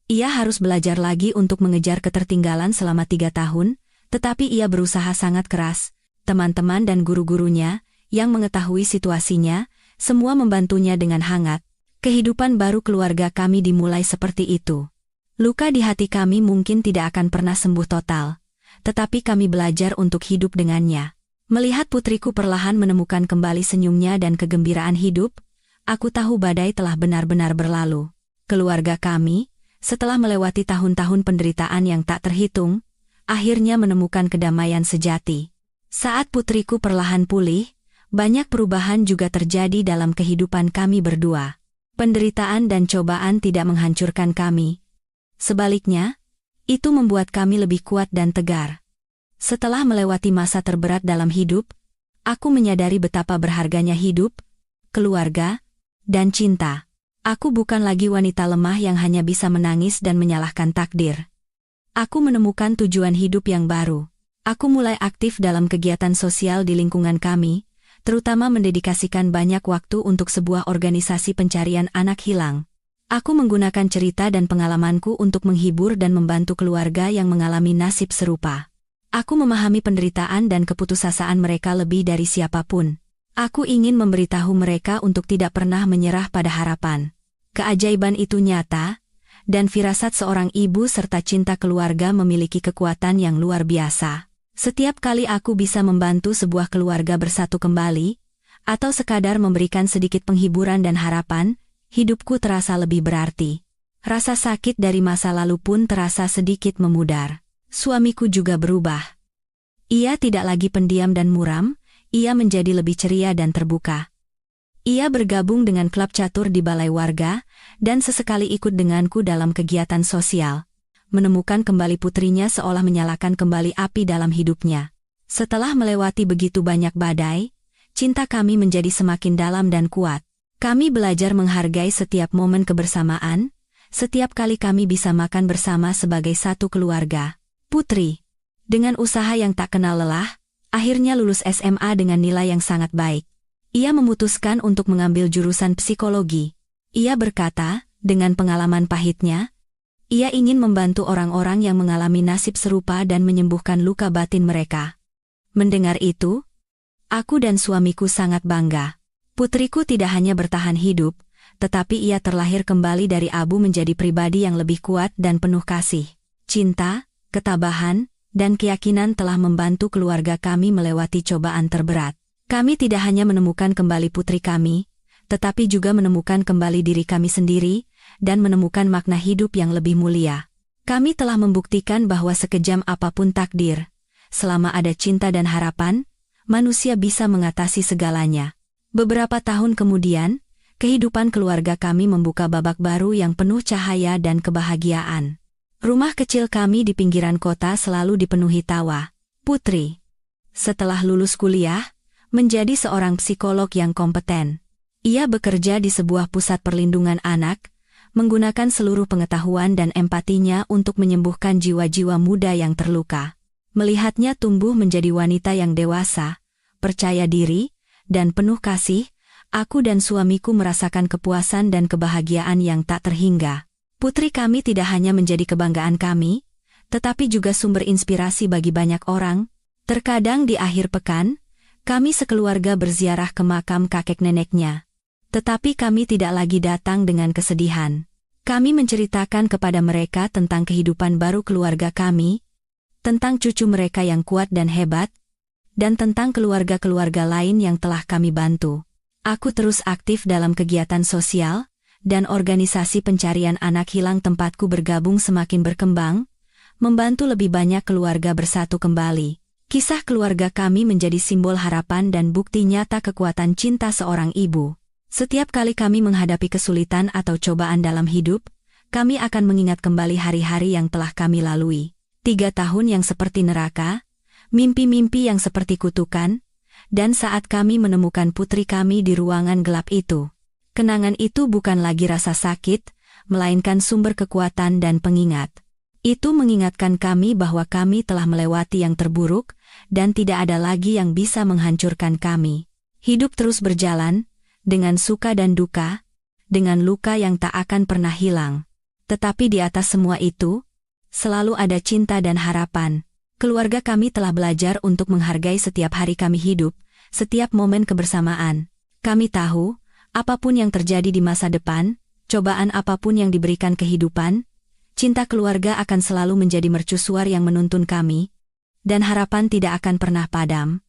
Ia harus belajar lagi untuk mengejar ketertinggalan selama 3 tahun, tetapi ia berusaha sangat keras. Teman-teman dan guru-gurunya, yang mengetahui situasinya, semua membantunya dengan hangat. Kehidupan baru keluarga kami dimulai seperti itu. Luka di hati kami mungkin tidak akan pernah sembuh total, tetapi kami belajar untuk hidup dengannya. Melihat putriku perlahan menemukan kembali senyumnya dan kegembiraan hidup, aku tahu badai telah benar-benar berlalu. Keluarga kami, setelah melewati tahun-tahun penderitaan yang tak terhitung, akhirnya menemukan kedamaian sejati. Saat putriku perlahan pulih, banyak perubahan juga terjadi dalam kehidupan kami berdua. Penderitaan dan cobaan tidak menghancurkan kami. Sebaliknya, itu membuat kami lebih kuat dan tegar. Setelah melewati masa terberat dalam hidup, aku menyadari betapa berharganya hidup, keluarga, dan cinta. Aku bukan lagi wanita lemah yang hanya bisa menangis dan menyalahkan takdir. Aku menemukan tujuan hidup yang baru. Aku mulai aktif dalam kegiatan sosial di lingkungan kami, terutama mendedikasikan banyak waktu untuk sebuah organisasi pencarian anak hilang. Aku menggunakan cerita dan pengalamanku untuk menghibur dan membantu keluarga yang mengalami nasib serupa. Aku memahami penderitaan dan keputusasaan mereka lebih dari siapapun. Aku ingin memberitahu mereka untuk tidak pernah menyerah pada harapan. Keajaiban itu nyata, dan firasat seorang ibu serta cinta keluarga memiliki kekuatan yang luar biasa. Setiap kali aku bisa membantu sebuah keluarga bersatu kembali, atau sekadar memberikan sedikit penghiburan dan harapan, hidupku terasa lebih berarti. Rasa sakit dari masa lalu pun terasa sedikit memudar. Suamiku juga berubah. Ia tidak lagi pendiam dan muram, ia menjadi lebih ceria dan terbuka. Ia bergabung dengan klub catur di balai warga, dan sesekali ikut denganku dalam kegiatan sosial. Menemukan kembali putrinya seolah menyalakan kembali api dalam hidupnya. Setelah melewati begitu banyak badai, cinta kami menjadi semakin dalam dan kuat. Kami belajar menghargai setiap momen kebersamaan, setiap kali kami bisa makan bersama sebagai satu keluarga. Putri, dengan usaha yang tak kenal lelah, akhirnya lulus SMA dengan nilai yang sangat baik. Ia memutuskan untuk mengambil jurusan psikologi. Ia berkata, dengan pengalaman pahitnya, ia ingin membantu orang-orang yang mengalami nasib serupa dan menyembuhkan luka batin mereka. Mendengar itu, aku dan suamiku sangat bangga. Putriku tidak hanya bertahan hidup, tetapi ia terlahir kembali dari abu menjadi pribadi yang lebih kuat dan penuh kasih. Cinta, ketabahan, dan keyakinan telah membantu keluarga kami melewati cobaan terberat. Kami tidak hanya menemukan kembali putri kami, tetapi juga menemukan kembali diri kami sendiri, dan menemukan makna hidup yang lebih mulia. Kami telah membuktikan bahwa sekejam apapun takdir, selama ada cinta dan harapan, manusia bisa mengatasi segalanya. Beberapa tahun kemudian, kehidupan keluarga kami membuka babak baru yang penuh cahaya dan kebahagiaan. Rumah kecil kami di pinggiran kota selalu dipenuhi tawa. Putri, setelah lulus kuliah, menjadi seorang psikolog yang kompeten. Ia bekerja di sebuah pusat perlindungan anak, menggunakan seluruh pengetahuan dan empatinya untuk menyembuhkan jiwa-jiwa muda yang terluka. Melihatnya tumbuh menjadi wanita yang dewasa, percaya diri, dan penuh kasih, aku dan suamiku merasakan kepuasan dan kebahagiaan yang tak terhingga. Putri kami tidak hanya menjadi kebanggaan kami, tetapi juga sumber inspirasi bagi banyak orang. Terkadang di akhir pekan, kami sekeluarga berziarah ke makam kakek neneknya. Tetapi kami tidak lagi datang dengan kesedihan. Kami menceritakan kepada mereka tentang kehidupan baru keluarga kami, tentang cucu mereka yang kuat dan hebat, dan tentang keluarga-keluarga lain yang telah kami bantu. Aku terus aktif dalam kegiatan sosial, dan organisasi pencarian anak hilang tempatku bergabung semakin berkembang, membantu lebih banyak keluarga bersatu kembali. Kisah keluarga kami menjadi simbol harapan dan bukti nyata kekuatan cinta seorang ibu. Setiap kali kami menghadapi kesulitan atau cobaan dalam hidup, kami akan mengingat kembali hari-hari yang telah kami lalui. 3 tahun yang seperti neraka, mimpi-mimpi yang seperti kutukan, dan saat kami menemukan putri kami di ruangan gelap itu. Kenangan itu bukan lagi rasa sakit, melainkan sumber kekuatan dan pengingat. Itu mengingatkan kami bahwa kami telah melewati yang terburuk, dan tidak ada lagi yang bisa menghancurkan kami. Hidup terus berjalan, dengan suka dan duka, dengan luka yang tak akan pernah hilang. Tetapi di atas semua itu, selalu ada cinta dan harapan. Keluarga kami telah belajar untuk menghargai setiap hari kami hidup, setiap momen kebersamaan. Kami tahu, apapun yang terjadi di masa depan, cobaan apapun yang diberikan kehidupan, cinta keluarga akan selalu menjadi mercusuar yang menuntun kami, dan harapan tidak akan pernah padam.